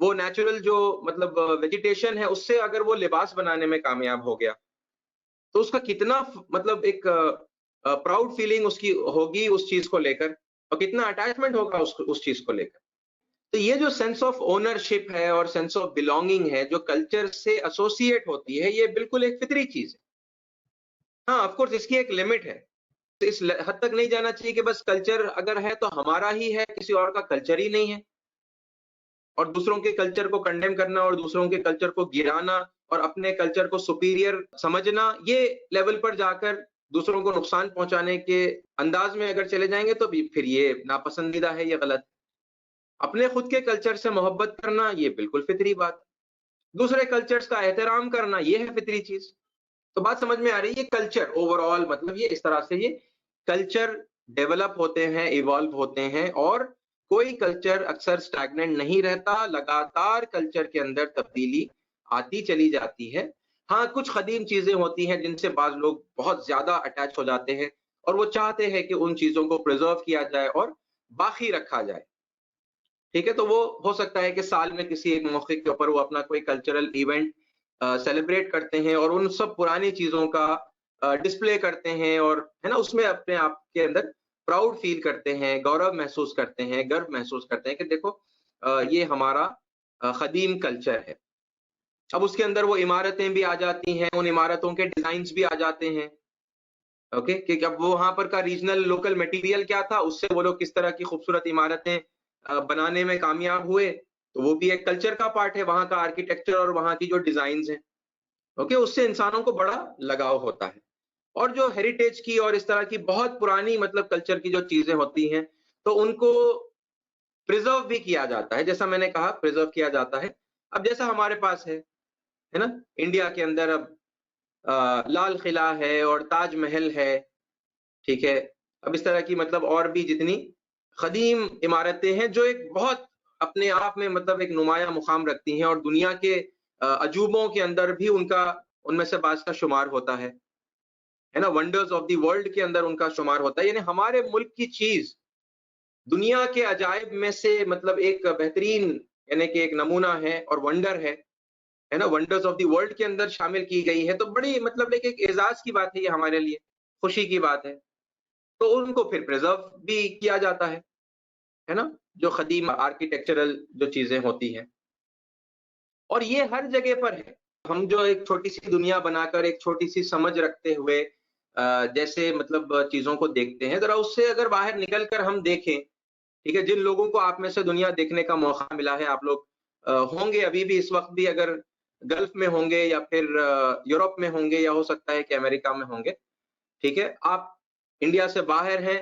وہ نیچرل جو مطلب ویجیٹیشن ہے اس سے اگر وہ لباس بنانے میں کامیاب ہو گیا تو اس کا کتنا مطلب ایک پراؤڈ فیلنگ اس کی ہوگی اس چیز کو لے کر، اور کتنا اٹیچمنٹ ہوگا اس چیز کو لے کر. تو یہ جو سینس آف اونرشپ ہے اور سینس آف بلونگنگ ہے جو کلچر سے ایسوسیٹ ہوتی ہے، یہ بالکل ایک فطری چیز ہے. ہاں آف کورس اس کی ایک لمٹ ہے، اس حد تک نہیں جانا چاہیے کہ بس کلچر اگر ہے تو ہمارا ہی ہے، کسی اور کا کلچر ہی نہیں ہے، اور دوسروں کے کلچر کو کنڈیم کرنا اور دوسروں کے کلچر کو گرانا اور اپنے کلچر کو سپیریئر سمجھنا، یہ لیول پر جا کر دوسروں کو نقصان پہنچانے کے انداز میں اگر چلے جائیں گے تو بھی پھر یہ ناپسندیدہ ہے، یہ غلط. اپنے خود کے کلچر سے محبت کرنا یہ بالکل فطری بات، دوسرے کلچرز کا احترام کرنا یہ ہے فطری چیز. تو بات سمجھ میں آ رہی ہے؟ یہ کلچر اوور آل مطلب یہ اس طرح سے یہ کلچر ڈیولپ ہوتے ہیں، ایوالو ہوتے ہیں، اور کوئی کلچر اکثر سٹیگننٹ نہیں رہتا، لگاتار کلچر کے اندر تبدیلی آتی چلی جاتی ہے. ہاں کچھ قدیم چیزیں ہوتی ہیں جن سے بعض لوگ بہت زیادہ اٹیچ ہو جاتے ہیں اور وہ چاہتے ہیں کہ ان چیزوں کو پریزرو کیا جائے اور باقی رکھا جائے. ٹھیک ہے، تو وہ ہو سکتا ہے کہ سال میں کسی ایک موقع کے اوپر وہ اپنا کوئی کلچرل ایونٹ سیلیبریٹ کرتے ہیں اور ان سب پرانی چیزوں کا ڈسپلے کرتے ہیں، اور ہے نا اس میں اپنے آپ کے اندر پراؤڈ فیل کرتے ہیں، گورو محسوس کرتے ہیں، گرو محسوس کرتے ہیں کہ دیکھو یہ ہمارا قدیم کلچر ہے. اب اس کے اندر وہ عمارتیں بھی آ جاتی ہیں، ان عمارتوں کے ڈیزائنز بھی آ جاتے ہیں. اوکے کہ اب وہ وہاں پر کا ریجنل لوکل میٹیریل کیا تھا، اس سے وہ لوگ کس طرح کی خوبصورت عمارتیں بنانے میں کامیاب ہوئے، تو وہ بھی ایک کلچر کا پارٹ ہے، وہاں کا آرکیٹیکچر اور وہاں کی جو ڈیزائنز ہیں. اوکے اس سے انسانوں کو بڑا لگاؤ ہوتا ہے. اور جو ہیریٹیج کی اور اس طرح کی بہت پرانی مطلب کلچر کی جو چیزیں ہوتی ہیں تو ان کو پریزرو بھی کیا جاتا ہے، جیسا میں نے کہا پریزرو کیا جاتا ہے. اب جیسا ہمارے پاس ہے نا انڈیا کے اندر اب لال قلعہ ہے اور تاج محل ہے، ٹھیک ہے. اب اس طرح کی مطلب اور بھی جتنی قدیم عمارتیں ہیں جو ایک بہت اپنے آپ میں مطلب ایک نمایاں مقام رکھتی ہیں اور دنیا کے عجوبوں کے اندر بھی ان میں سے بعض کا شمار ہوتا ہے نا، ونڈرز آف دی ورلڈ کے اندر ان کا شمار ہوتا ہے. یعنی ہمارے ملک کی چیز دنیا کے عجائب میں سے مطلب ایک بہترین یعنی کہ ایک نمونہ ہے اور ونڈر ہے نا، ونڈرز آف دی ورلڈ کے اندر شامل کی گئی ہے. تو بڑی مطلب ایک اعزاز کی بات ہے یہ ہمارے لیے، خوشی کی بات ہے. تو ان کو پھر پریزرو بھی کیا جاتا ہے نا، جو قدیم آرکیٹیکچرل جو چیزیں ہوتی ہیں. اور یہ ہر جگہ پر ہے. ہم جو ایک چھوٹی سی دنیا بنا کر ایک چھوٹی سی سمجھ رکھتے ہوئے جیسے مطلب چیزوں کو دیکھتے ہیں، ذرا اس سے اگر باہر نکل کر ہم دیکھیں، ٹھیک ہے، جن لوگوں کو آپ میں سے دنیا دیکھنے کا موقع ملا ہے، آپ لوگ ہوں گے ابھی بھی اس وقت بھی اگر گلف میں ہوں گے یا پھر یورپ میں ہوں گے یا ہو سکتا ہے کہ امریکہ میں ہوں گے، ٹھیک ہے، آپ انڈیا سے باہر ہیں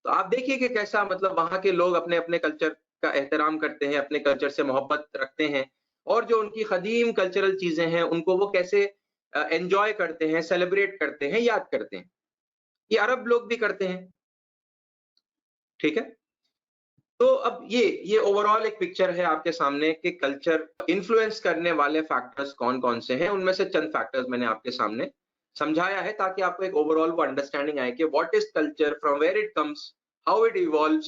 تو آپ دیکھیے کہ کیسا مطلب وہاں کے لوگ اپنے اپنے کلچر کا احترام کرتے ہیں، اپنے کلچر سے محبت رکھتے ہیں، اور جو ان کی قدیم کلچرل چیزیں ہیں ان کو وہ کیسے انجوائے کرتے ہیں، سیلیبریٹ کرتے ہیں، یاد کرتے ہیں. یہ عرب لوگ بھی کرتے ہیں. ٹھیک ہے، تو اب یہ اوور آل ایک پکچر ہے آپ کے سامنے کہ کلچر انفلوئنس کرنے والے فیکٹرز کون کون سے ہیں. ان میں سے چند فیکٹرز میں نے آپ کے سامنے سمجھایا ہے تاکہ آپ کو ایک اوور آل انڈرسٹینڈنگ آئے کہ what is culture, from where it comes, how it evolves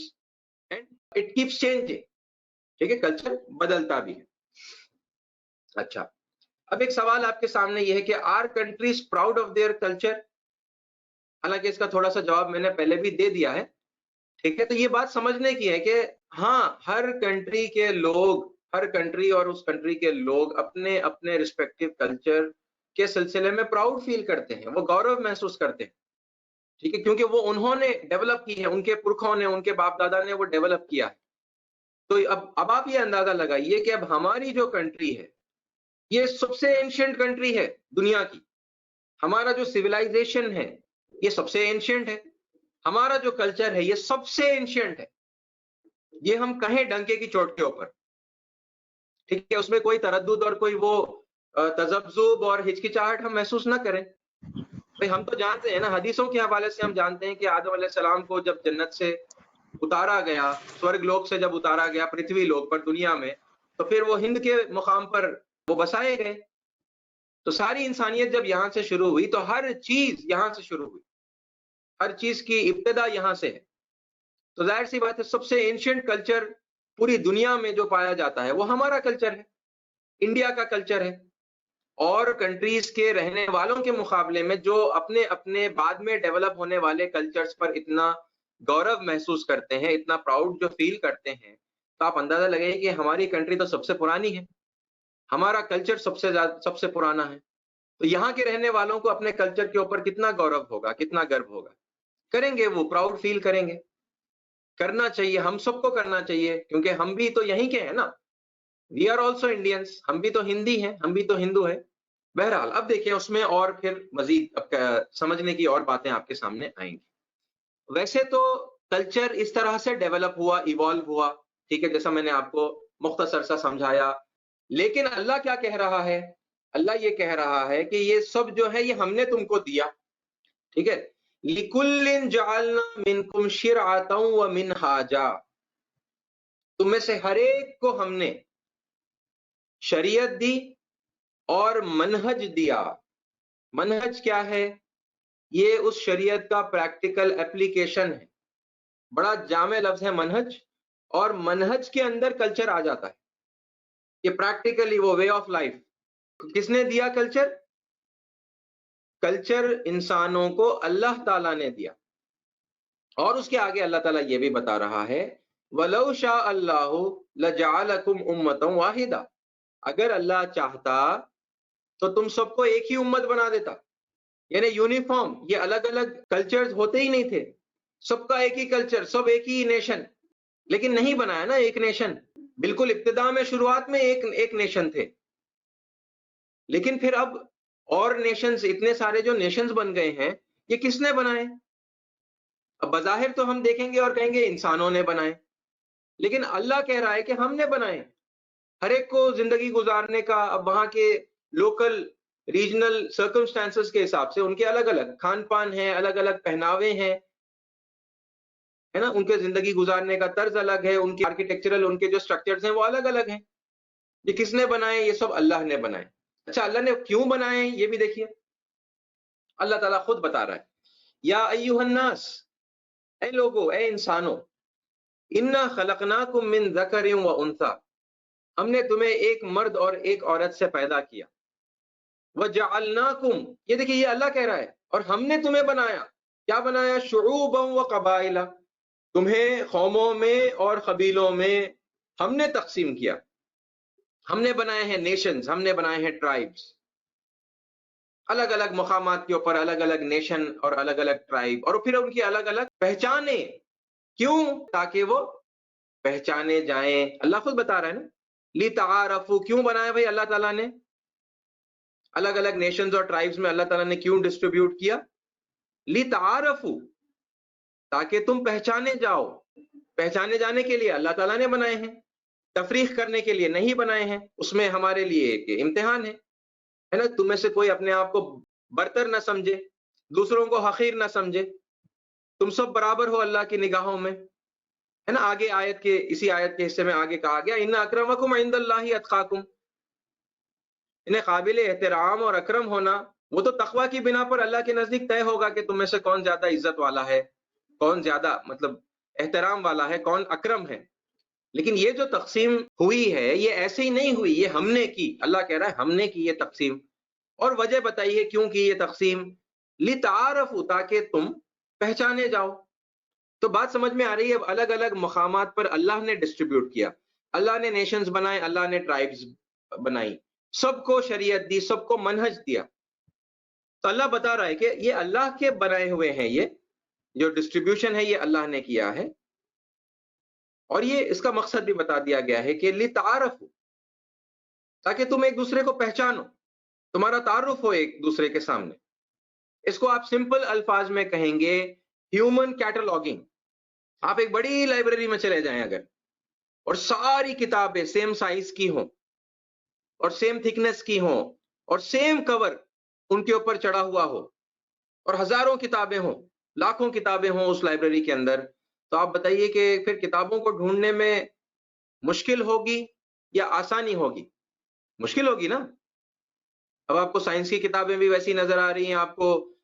and it keeps changing. ٹھیک ہے، کلچر بدلتا بھی ہے. اچھا، اب ایک سوال آپ کے سامنے یہ ہے کہ are countries proud of their culture? حالانکہ اس کا تھوڑا سا جواب میں نے پہلے بھی دے دیا ہے. ٹھیک ہے، تو یہ بات سمجھنے کی ہے کہ ہاں ہر کنٹری کے لوگ، ہر کنٹری اور اس کنٹری کے لوگ اپنے اپنے ریسپیکٹیو کلچر کے سلسلے میں پراؤڈ فیل کرتے ہیں، وہ گورو محسوس کرتے ہیں. ٹھیک ہے، کیونکہ وہ انہوں نے ڈیولپ کی ہے، ان کے پرکھوں نے، ان کے باپ دادا نے وہ ڈیولپ کیا ہے. تو اب آپ یہ اندازہ لگائیے کہ اب ہماری جو کنٹری ہے یہ سب سے اینشینٹ کنٹری ہے دنیا کی. ہمارا جو سویلائزیشن ہے یہ سب سے اینشینٹ ہے. ہمارا جو کلچر ہے یہ سب سے اینشینٹ ہے. یہ ہم کہیں ڈنکے کی چوٹ کے اوپر، ٹھیک ہے، اس میں کوئی تردد اور کوئی وہ تذبذب اور ہچکچاہٹ ہم محسوس نہ کریں. بھئی ہم تو جانتے ہیں نا، حدیثوں کے حوالے سے ہم جانتے ہیں کہ آدم علیہ السلام کو جب جنت سے اتارا گیا، سورگ لوک سے جب اتارا گیا پرتھوی لوک پر، دنیا میں، تو پھر وہ ہند کے مقام پر وہ بسائے گئے. تو ساری انسانیت جب یہاں سے شروع ہوئی تو ہر چیز یہاں سے شروع ہوئی، ہر چیز کی ابتدا یہاں سے ہے. تو ظاہر سی بات ہے سب سے اینشینٹ کلچر پوری دنیا میں جو پایا جاتا ہے وہ ہمارا کلچر ہے، انڈیا کا کلچر ہے. اور کنٹریز کے رہنے والوں کے مقابلے میں جو اپنے اپنے بعد میں ڈیولپ ہونے والے کلچرز پر اتنا گورو محسوس کرتے ہیں، اتنا پراؤڈ جو فیل کرتے ہیں، تو آپ اندازہ لگائیے کہ ہماری کنٹری تو سب سے پرانی ہے، ہمارا کلچر سب سے پرانا ہے. تو یہاں کے رہنے والوں کو اپنے کلچر کے اوپر کتنا گورو ہوگا، کتنا گرو ہوگا. کریں گے، وہ پراؤڈ فیل کریں گے. کرنا چاہیے، ہم سب کو کرنا چاہیے، کیونکہ ہم بھی تو یہیں کے ہیں نا. وی آر آلسو انڈینس، ہم بھی تو ہندی ہیں، ہم بھی تو ہندو ہیں. بہرحال اب دیکھیں اس میں اور پھر مزید سمجھنے کی اور باتیں آپ کے سامنے آئیں گی. ویسے تو کلچر اس طرح سے ڈیولپ ہوا، ایوالو ہوا، ٹھیک ہے، جیسا میں نے آپ کو مختصر سا سمجھایا. لیکن اللہ کیا کہہ رہا ہے؟ اللہ یہ کہہ رہا ہے کہ یہ سب جو ہے یہ ہم نے تم کو دیا، ٹھیک ہے. لِكُلٍّ جَعَلْنَا مِنْكُمْ شِرْعَةً وَمِنْهَاجًا، تم میں سے ہر ایک کو ہم نے شریعت دی اور منہج دیا. منہج کیا ہے؟ یہ اس شریعت کا پریکٹیکل اپلیکیشن ہے. بڑا جامع لفظ ہے منہج، اور منہج کے اندر کلچر آ جاتا ہے. یہ پریکٹیکلی وہ وے آف لائف. کس نے دیا کلچر؟ کلچر انسانوں کو اللہ تعالیٰ نے دیا. اور اس کے آگے اللہ تعالیٰ یہ بھی بتا رہا ہے وَلَوْ شَاءَ اللَّهُ لَجَعَلَكُمْ أُمَّةً وَاحِدَةً، اگر اللہ چاہتا تو تم سب کو ایک ہی امت بنا دیتا. یعنی یونیفارم، یہ الگ الگ کلچرز ہوتے ہی نہیں تھے، سب کا ایک ہی کلچر، سب ایک ہی نیشن. لیکن نہیں بنایا نا ایک نیشن. بالکل ابتدا میں شروعات میں ایک نیشن تھے، لیکن پھر اب اور نیشنز، اتنے سارے جو نیشنز بن گئے ہیں، یہ کس نے بنائے؟ اب بظاہر تو ہم دیکھیں گے اور کہیں گے انسانوں نے بنائے، لیکن اللہ کہہ رہا ہے کہ ہم نے بنائے. ہر ایک کو زندگی گزارنے کا، اب وہاں کے لوکل ریجنل سرکمسٹانسز کے حساب سے ان کے الگ الگ کھان پان ہیں، الگ الگ پہناوے ہیں، ہے نا، ان کے زندگی گزارنے کا طرز الگ ہے، ان کے آرکیٹیکچرل، ان کے جو سٹرکچرز ہیں وہ الگ الگ ہیں. یہ کس نے بنائے؟ یہ سب اللہ نے بنائے. اچھا، اللہ نے کیوں بنائے یہ بھی دیکھیے. اللہ تعالیٰ خود بتا رہا ہے یا ایھا الناس، اے لوگو، اے انسانوں، انا خلقناکم من ذکر و انثی، ہم نے تمہیں ایک مرد اور ایک عورت سے پیدا کیا. وجعلناکم، یہ دیکھیے یہ اللہ کہہ رہا ہے، اور ہم نے تمہیں بنایا. کیا بنایا؟ شعوبا و قبائل، تمہیں قوموں میں اور قبیلوں میں ہم نے تقسیم کیا. ہم نے بنائے ہیں نیشنز، ہم نے بنائے ہیں ٹرائبز، الگ الگ مقامات کے اوپر الگ الگ نیشن اور الگ الگ ٹرائب، اور پھر ان کی الگ الگ پہچانیں. کیوں؟ تاکہ وہ پہچانے جائیں. اللہ خود بتا رہا ہے نا، لِتَعَارَفُوا، کیوں بنایا بھائی اللہ تعالیٰ نے الگ الگ نیشنز اور ٹرائبز میں؟ اللہ تعالیٰ نے کیوں ڈسٹریبیوٹ کیا؟ لِتَعَارَفُوا، تاکہ تم پہچانے جاؤ. پہچانے جانے کے لیے اللہ تعالیٰ نے بنائے ہیں، تفریق کرنے کے لیے نہیں بنائے ہیں. اس میں ہمارے لیے ایک امتحان ہے نا. تم میں سے کوئی اپنے آپ کو برتر نہ سمجھے، دوسروں کو حقیر نہ سمجھے. تم سب برابر ہو اللہ کی نگاہوں میں، ہے نا. آگے آیت کے، اسی آیت کے حصے میں آگے کہا گیا ان اکرمکم عند اللہ اتقاکم، انہیں قابل احترام اور اکرم ہونا وہ تو تقوی کی بنا پر اللہ کے نزدیک طے ہوگا کہ تم میں سے کون زیادہ عزت والا ہے، کون زیادہ مطلب احترام والا ہے، کون اکرم ہے. لیکن یہ جو تقسیم ہوئی ہے یہ ایسے ہی نہیں ہوئی، یہ ہم نے کی. اللہ کہہ رہا ہے ہم نے کی یہ تقسیم. اور وجہ بتائیے کیوں کی یہ تقسیم؟ لِتَعَارَفُوا، تاکہ تم پہچانے جاؤ. تو بات سمجھ میں آ رہی ہے؟ اب الگ الگ مقامات پر اللہ نے ڈسٹریبیوٹ کیا، اللہ نے نیشنز بنائے، اللہ نے ٹرائبز بنائی، سب کو شریعت دی، سب کو منہج دیا. تو اللہ بتا رہا ہے کہ یہ اللہ کے بنائے ہوئے ہیں، یہ جو ڈسٹریبیوشن ہے یہ اللہ نے کیا ہے. اور یہ اس کا مقصد بھی بتا دیا گیا ہے کہ لِتَعَارَفُوا، تاکہ تم ایک دوسرے کو پہچانو، تمہارا تعارف ہو ایک دوسرے کے سامنے. اس کو آپ سمپل الفاظ میں کہیں گے ہیومن کیٹالوگنگ. آپ ایک بڑی لائبریری میں چلے جائیں اگر، اور ساری کتابیں سیم سائز کی ہوں اور سیم تھکنس کی ہوں اور سیم کور ان کے اوپر چڑھا ہوا ہو، اور ہزاروں کتابیں ہوں، لاکھوں کتابیں ہوں اس لائبریری کے اندر، تو آپ بتائیے کہ پھر کتابوں کو ڈھونڈنے میں مشکل ہوگی یا آسانی ہوگی؟ مشکل ہوگی نا. اب آپ کو سائنس کی کتابیں بھی ویسی نظر آ رہی ہیں، آپ کو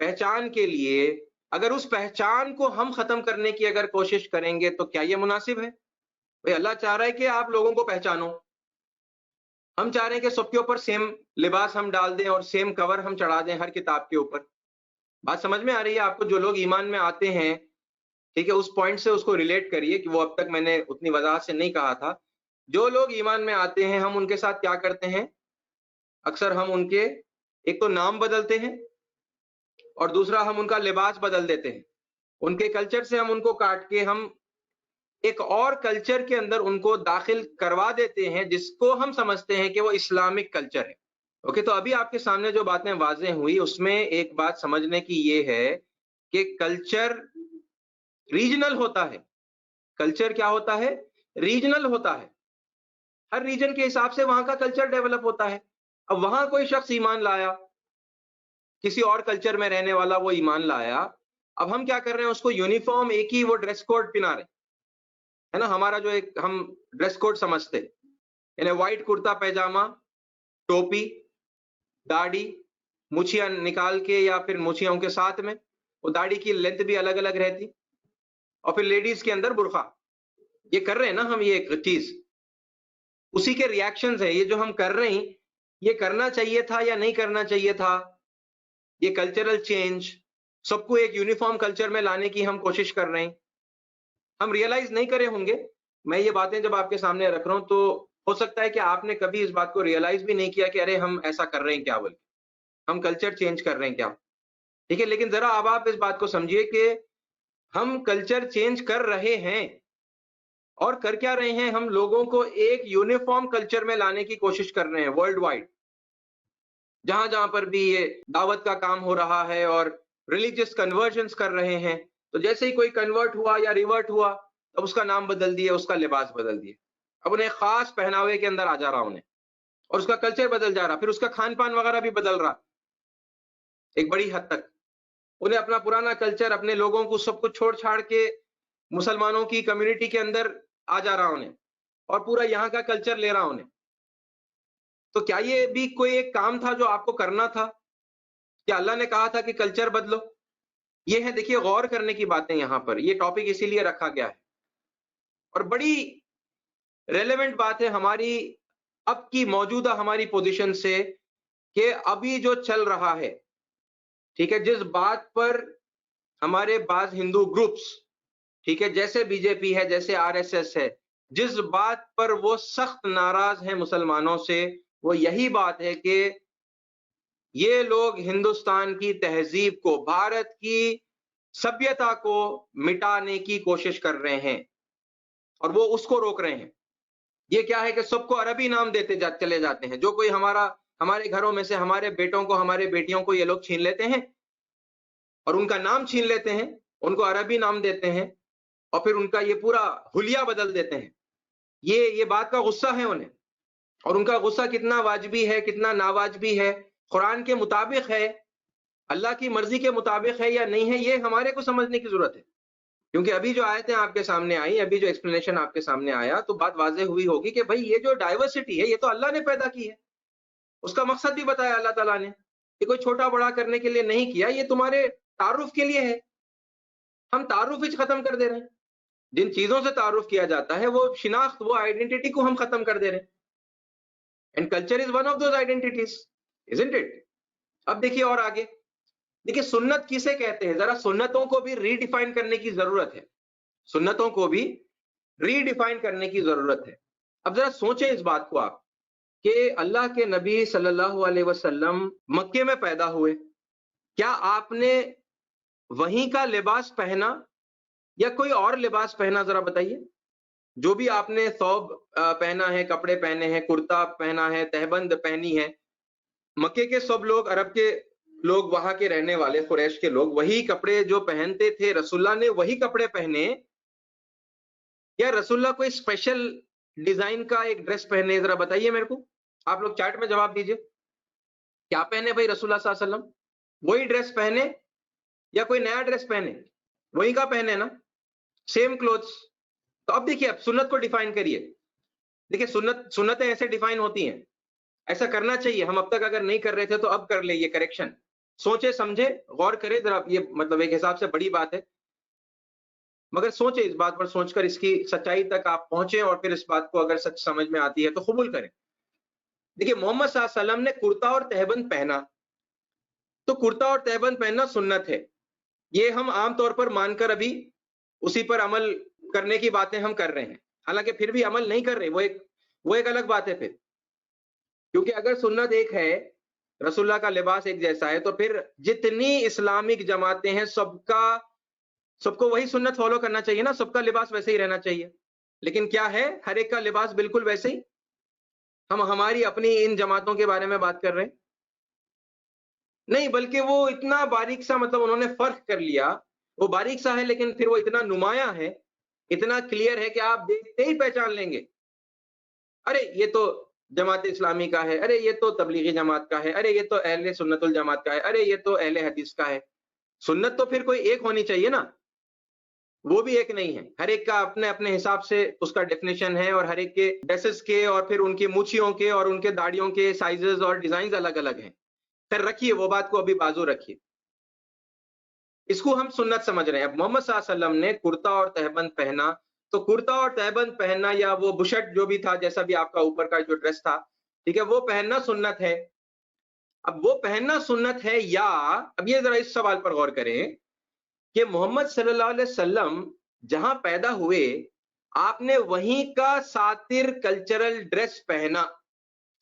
پہچان کے لیے اگر اس پہچان کو ہم ختم کرنے کی اگر کوشش کریں گے تو کیا یہ مناسب ہے؟ بھئی اللہ چاہ رہا ہے کہ آپ لوگوں کو پہچانو، ہم چاہ رہے ہیں کہ سب کے اوپر سیم لباس ہم ڈال دیں اور سیم کور ہم چڑھا دیں ہر کتاب کے اوپر. بات سمجھ میں آ رہی ہے آپ کو؟ جو لوگ ایمان میں آتے ہیں، ٹھیک ہے، اس پوائنٹ سے اس کو ریلیٹ کریے کہ وہ اب تک میں نے اتنی وضاحت سے نہیں کہا تھا. جو لوگ ایمان میں آتے ہیں ہم ان کے ساتھ کیا کرتے ہیں؟ اکثر ہم ان کے ایک تو نام بدلتے ہیں اور دوسرا ہم ان کا لباس بدل دیتے ہیں. ان کے کلچر سے ہم ان کو کاٹ کے ہم ایک اور کلچر کے اندر ان کو داخل کروا دیتے ہیں جس کو ہم سمجھتے ہیں کہ وہ اسلامک کلچر ہے. اوکے، تو ابھی آپ کے سامنے جو باتیں واضح ہوئی اس میں ایک بات سمجھنے کی یہ ہے کہ کلچر ریجنل ہوتا ہے. کلچر کیا ہوتا ہے؟ ریجنل ہوتا ہے. ہر ریجن کے حساب سے وہاں کا کلچر ڈیولپ ہوتا ہے. اب وہاں کوئی شخص ایمان لایا، کسی اور کلچر میں رہنے والا وہ ایمان لایا، اب ہم کیا کر رہے ہیں؟ اس کو یونیفارم ایک ہی وہ ڈریس کوڈ پہنا رہے ہے نا. ہمارا جو ایک ہم ڈریس کوڈ سمجھتے یعنی وائٹ کرتا پیجامہ، ٹوپی، داڑھی، مچھیاں نکال کے یا پھر مچھیوں کے ساتھ میں وہ داڑھی کی لینتھ بھی الگ الگ رہتی، اور پھر لیڈیز کے اندر برقع. یہ کر رہے ہیں نا ہم، یہ ایک چیز اسی کے ریاکشنز ہیں. یہ جو ہم کر رہے ہیں یہ کرنا چاہیے تھا یا نہیں کرنا چاہیے تھا؟ یہ کلچرل چینج، سب کو ایک یونیفارم کلچر میں لانے کی ہم کوشش کر رہے ہیں. ہم ریئلائز نہیں کرے ہوں گے. میں یہ باتیں جب آپ کے سامنے رکھ رہا ہوں تو ہو سکتا ہے کہ آپ نے کبھی اس بات کو ریئلائز بھی نہیں کیا کہ ارے ہم ایسا کر رہے ہیں کیا، بول ہم کلچر چینج کر رہے ہیں کیا. ٹھیک ہے، لیکن ذرا اب آپ اس بات کو سمجھیے کہ ہم کلچر چینج کر رہے ہیں اور کر کیا رہے ہیں؟ ہم لوگوں کو ایک یونیفارم کلچر میں لانے کی کوشش کر رہے ہیں ورلڈ وائڈ. جہاں جہاں پر بھی یہ دعوت کا کام ہو رہا ہے اور ریلیجیس کنورژنز کر رہے ہیں، تو جیسے ہی کوئی کنورٹ ہوا یا ریورٹ ہوا اب اس کا نام بدل دیا، اس کا لباس بدل دیا، اب انہیں خاص پہناوے کے اندر آ جا رہا انہیں، اور اس کا کلچر بدل جا رہا، پھر اس کا کھان پان وغیرہ بھی بدل رہا ایک بڑی حد تک. انہیں اپنا پرانا کلچر، اپنے لوگوں کو سب کچھ چھوڑ چھاڑ کے مسلمانوں کی کمیونٹی کے اندر آ جا رہا انہیں، اور پورا یہاں کا کلچر لے رہا انہیں. تو کیا یہ بھی کوئی ایک کام تھا جو آپ کو کرنا تھا؟ کیا اللہ نے کہا تھا کہ کلچر بدلو؟ یہ ہے، دیکھیے غور کرنے کی باتیں یہاں پر، یہ ٹاپک اسی لیے رکھا گیا ہے اور بڑی ریلیونٹ بات ہے ہماری اب کی موجودہ ہماری پوزیشن سے، کہ ابھی جو چل رہا ہے، ٹھیک ہے، جس بات پر ہمارے بعض ہندو گروپس، ٹھیک ہے، جیسے بی جے پی ہے، جیسے آر ایس ایس ہے، جس بات پر وہ سخت ناراض ہیں مسلمانوں سے، وہ یہی بات ہے کہ یہ لوگ ہندوستان کی تہذیب کو، بھارت کی سبھیتا کو مٹانے کی کوشش کر رہے ہیں اور وہ اس کو روک رہے ہیں. یہ کیا ہے کہ سب کو عربی نام دیتے چلے جاتے ہیں. جو کوئی ہمارے گھروں میں سے ہمارے بیٹوں کو، ہمارے بیٹیوں کو یہ لوگ چھین لیتے ہیں اور ان کا نام چھین لیتے ہیں، ان کو عربی نام دیتے ہیں اور پھر ان کا یہ پورا حلیہ بدل دیتے ہیں. یہ بات کا غصہ ہے انہیں، اور ان کا غصہ کتنا واجبی ہے، کتنا ناواجبی ہے، قرآن کے مطابق ہے، اللہ کی مرضی کے مطابق ہے یا نہیں ہے، یہ ہمارے کو سمجھنے کی ضرورت ہے. کیونکہ ابھی جو آیتیں آپ کے سامنے آئی، ابھی جو ایکسپلینیشن آپ کے سامنے آیا، تو بات واضح ہوئی ہوگی کہ بھئی یہ جو ڈائیورسٹی ہے یہ تو اللہ نے پیدا کی ہے، اس کا مقصد بھی بتایا اللہ تعالیٰ نے. یہ کوئی چھوٹا بڑا کرنے کے لیے نہیں کیا، یہ تمہارے تعارف کے لیے ہے. ہم تعارف ہی ختم کر دے رہے ہیں. جن چیزوں سے تعارف کیا جاتا ہے وہ شناخت، وہ آئیڈینٹی کو ہم ختم کر دے رہے ہیں. And culture is one of those identities, isn't it؟ اب دیکھیے اور آگے، دیکھیے سنت کسے کہتے ہیں؟ ذرا سنتوں کو بھی ری ڈیفائن کرنے کی ضرورت ہے. سنتوں کو بھی ری ڈیفائن کرنے کی ضرورت ہے. اب ذرا سوچیں اس بات کو آپ، کہ اللہ کے نبی صلی اللہ علیہ وسلم مکے میں پیدا ہوئے، کیا آپ نے وہیں کا لباس پہنا یا کوئی اور لباس پہنا؟ ذرا بتائیے. جو بھی آپ نے ثوب پہنا ہے، کپڑے پہنے ہیں، کرتا پہنا ہے، تہبند پہنی ہے، مکے کے سب لوگ، عرب کے لوگ، وہاں کے رہنے والے قریش کے لوگ وہی کپڑے جو پہنتے تھے، رسول اللہ نے وہی کپڑے پہنے، یا رسول اللہ کوئی اسپیشل ڈیزائن کا ایک ڈریس پہنے؟ ذرا بتائیے میرے کو. آپ لوگ چیٹ میں جواب دیجئے. کیا پہنے بھائی رسول اللہ صلی اللہ علیہ وسلم؟ وہی ڈریس پہنے یا کوئی نیا ڈریس پہنے؟ وہی کا پہنے نا، سیم کلوتھس. تو اب دیکھیے، اب سنت کو ڈیفائن کریے. دیکھیے سنتیں ایسے ڈیفائن ہوتی ہیں، ایسا کرنا چاہیے. ہم اب تک اگر نہیں کر رہے تھے تو اب کر لیں یہ کریکشن. سوچے سمجھے غور کرے ذرا، یہ مطلب ایک حساب سے بڑی بات ہے، مگر سوچے اس بات پر، سوچ کر اس کی سچائی تک آپ پہنچے اور پھر اس بات کو اگر سچ سمجھ میں آتی ہے تو قبول کریں۔ دیکھیے محمد صلی اللہ علیہ وسلم نے کرتا اور تہبند پہنا، تو کرتا اور تہبند پہننا سنت ہے، یہ ہم عام طور پر مان کر ابھی اسی پر عمل کرنے کی باتیں ہم کر رہے ہیں، حالانکہ پھر بھی عمل نہیں کر رہے، وہ ایک الگ بات ہے پھر، کیونکہ اگر سنت ایک ہے، رسول اللہ کا لباس ایک جیسا ہے، تو پھر جتنی اسلامک جماعتیں ہیں سب کو وہی سنت فالو کرنا چاہیے نا، سب کا لباس ویسے ہی رہنا چاہیے، لیکن کیا ہے ہر ایک کا لباس بالکل ویسے ہی؟ ہم ہماری اپنی ان جماعتوں کے بارے میں بات کر رہے ہیں نہیں، بلکہ وہ اتنا باریک سا مطلب انہوں نے فرق کر لیا، وہ باریک سا ہے لیکن پھر وہ اتنا نمایاں ہے، اتنا کلیئر ہے کہ آپ دیکھتے ہی پہچان لیں گے، ارے یہ تو جماعت اسلامی کا ہے، ارے یہ تو تبلیغی جماعت کا ہے، ارے یہ تو اہل سنت الجماعت کا ہے، ارے یہ تو اہل حدیث کا ہے۔ سنت تو پھر کوئی ایک ہونی چاہیے نا، وہ بھی ایک نہیں ہے، ہر ایک کا اپنے اپنے حساب سے اس کا ڈیفینیشن ہے، اور ہر ایک کے ڈریسز کے اور پھر ان کی مونچھیوں کے اور ان کے داڑھیوں کے سائزز اور ڈیزائنز الگ الگ ہیں۔ پھر رکھیے وہ بات کو ابھی بازو رکھیے، اس کو ہم سنت سمجھ رہے ہیں۔ اب محمد صلی اللہ علیہ وسلم نے کرتا اور تہبند پہنا، تو کرتا اور تہبند پہننا یا وہ بشٹ جو بھی تھا، جیسا بھی آپ کا اوپر کا جو ڈریس تھا، ٹھیک ہے، وہ پہننا سنت ہے۔ اب وہ پہننا سنت ہے، یا اب یہ ذرا اس سوال پر غور کریں کہ محمد صلی اللہ علیہ وسلم جہاں پیدا ہوئے آپ نے وہیں کا ساتر کلچرل ڈریس پہنا،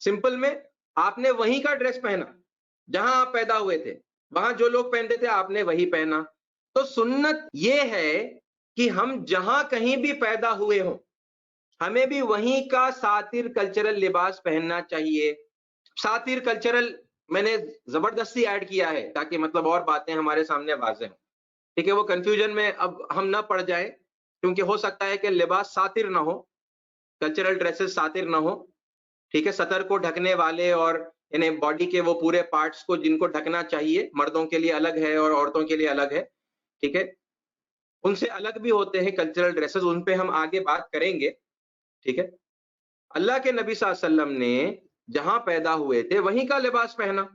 سمپل میں آپ نے وہیں کا ڈریس پہنا جہاں آپ پیدا ہوئے تھے، وہاں جو لوگ پہنتے تھے آپ نے وہی پہنا۔ تو سنت یہ ہے کہ ہم جہاں کہیں بھی پیدا ہوئے ہوں ہمیں بھی وہیں کا ساتر کلچرل لباس پہننا چاہیے۔ ساتر کلچرل میں نے زبردستی ایڈ کیا ہے تاکہ مطلب اور باتیں ہمارے سامنے واضح ہوں، ٹھیک ہے، وہ کنفیوژن میں اب ہم نہ پڑ جائیں، کیونکہ ہو سکتا ہے کہ لباس ساتر نہ ہو، کلچرل ڈریسز ساتر نہ ہو، ٹھیک ہے، سطر کو ڈھکنے والے اور یعنی باڈی کے وہ پورے پارٹس کو جن کو ڈھکنا چاہیے، مردوں کے لیے الگ ہے اور عورتوں کے لیے الگ ہے، ٹھیک ہے، ان سے الگ بھی ہوتے ہیں کلچرل ڈریسز، ان پہ ہم آگے بات کریں گے، ٹھیک ہے۔ اللہ کے نبی صلی اللہ علیہ وسلم نے جہاں پیدا ہوئے تھے وہیں کا لباس پہنا،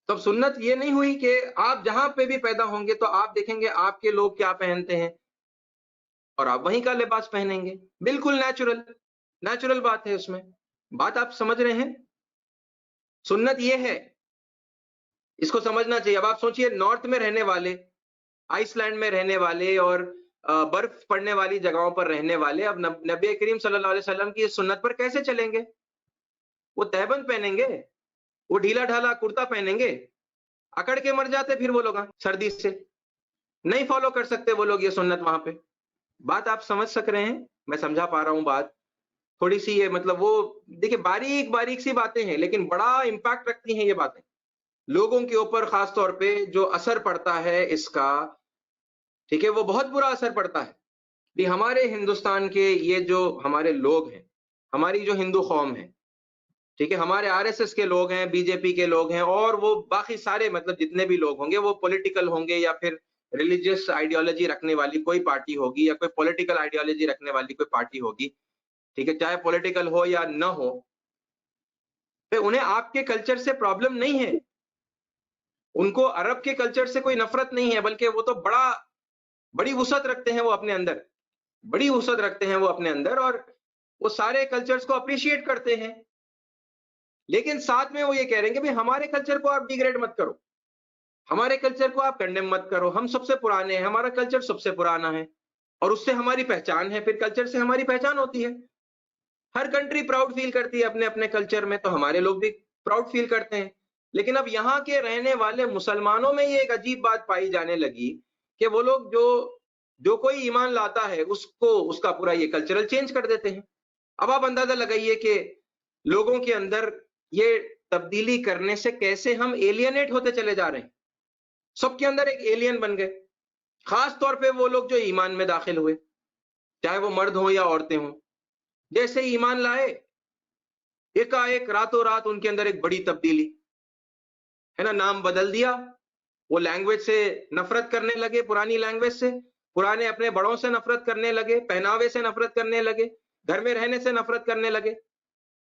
تو سنت یہ نہیں ہوئی کہ آپ جہاں پہ بھی پیدا ہوں گے تو آپ دیکھیں گے آپ کے لوگ کیا پہنتے ہیں اور آپ وہیں کا لباس پہنیں گے، بالکل نیچرل بات ہے، اس میں بات آپ سمجھ رہے ہیں؟ سنت یہ ہے، اس کو سمجھنا چاہیے۔ اب آپ سوچئے نارتھ میں رہنے والے، آئس لینڈ میں رہنے والے اور برف پڑنے والی جگہوں پر رہنے والے اب نبی کریم صلی اللہ علیہ وسلم کی اس سنت پر کیسے چلیں گے؟ وہ تہبند پہنیں گے، وہ ڈھیلا ڈھالا کرتا پہنیں گے، اکڑ کے مر جاتے پھر وہ لوگ سردی سے، نہیں فالو کر سکتے وہ لوگ یہ سنت وہاں پہ۔ بات آپ سمجھ سک رہے ہیں؟ میں سمجھا پا رہا ہوں بات تھوڑی سی، یہ مطلب وہ دیکھیں باریک سی باتیں ہیں لیکن بڑا امپیکٹ رکھتی ہیں یہ باتیں لوگوں کے اوپر، خاص طور پہ جو اثر پڑتا ہے اس کا، ٹھیک ہے، وہ بہت برا اثر پڑتا ہے۔ بھی ہمارے ہندوستان کے یہ جو ہمارے لوگ ہیں، ہماری جو ہندو قوم ہے، ٹھیک ہے، ہمارے آر ایس ایس کے لوگ ہیں، بی جے پی کے لوگ ہیں، اور وہ باقی سارے مطلب جتنے بھی لوگ ہوں گے، وہ پولیٹیکل ہوں گے یا پھر ریلیجیس آئیڈیالوجی رکھنے والی کوئی پارٹی ہوگی یا کوئی پولیٹیکل آئیڈیالوجی رکھنے والی کوئی پارٹی ہوگی، ٹھیک ہے، چاہے پولیٹیکل ہو یا نہ ہو، پھر انہیں آپ کے کلچر سے پرابلم نہیں ہے، ان کو عرب کے کلچر سے کوئی نفرت نہیں ہے، بلکہ وہ تو بڑی وسعت رکھتے ہیں، وہ اپنے اندر بڑی وسعت رکھتے ہیں وہ اپنے اندر، اور وہ سارے کلچرز کو اپریشیٹ کرتے ہیں، لیکن ساتھ میں وہ یہ کہہ رہے ہیں کہ ہمارے کلچر کو آپ ڈیگریڈ مت کرو، ہمارے کلچر کو آپ کنڈیم مت کرو، ہم سب سے پرانے ہیں، ہمارا کلچر سب سے پرانا ہے اور اس سے ہماری پہچان ہے، پھر کلچر سے ہماری پہچان ہوتی ہے۔ ہر کنٹری پراؤڈ فیل کرتی ہے اپنے اپنے کلچر میں، تو ہمارے لوگ بھی پراؤڈ فیل کرتے ہیں، لیکن اب یہاں کے رہنے والے مسلمانوں میں یہ ایک عجیب بات پائی جانے لگی کہ وہ لوگ جو کوئی ایمان لاتا ہے اس کا پورا یہ کلچرل چینج کر دیتے ہیں۔ اب آپ اندازہ لگائیے کہ لوگوں کے اندر یہ تبدیلی کرنے سے کیسے ہم ایلینیٹ ہوتے چلے جا رہے ہیں، سب کے اندر ایک ایلین بن گئے، خاص طور پہ وہ لوگ جو ایمان میں داخل ہوئے، چاہے وہ مرد ہوں یا عورتیں ہوں، جیسے ایمان لائے ایک راتوں رات ان کے اندر ایک بڑی تبدیلی ہے نا، نام بدل دیا، وہ لینگویج سے نفرت کرنے لگے، پرانی لینگویج سے، پرانے اپنے بڑوں سے نفرت کرنے لگے، پہناوے سے نفرت کرنے لگے، گھر میں رہنے سے نفرت کرنے لگے،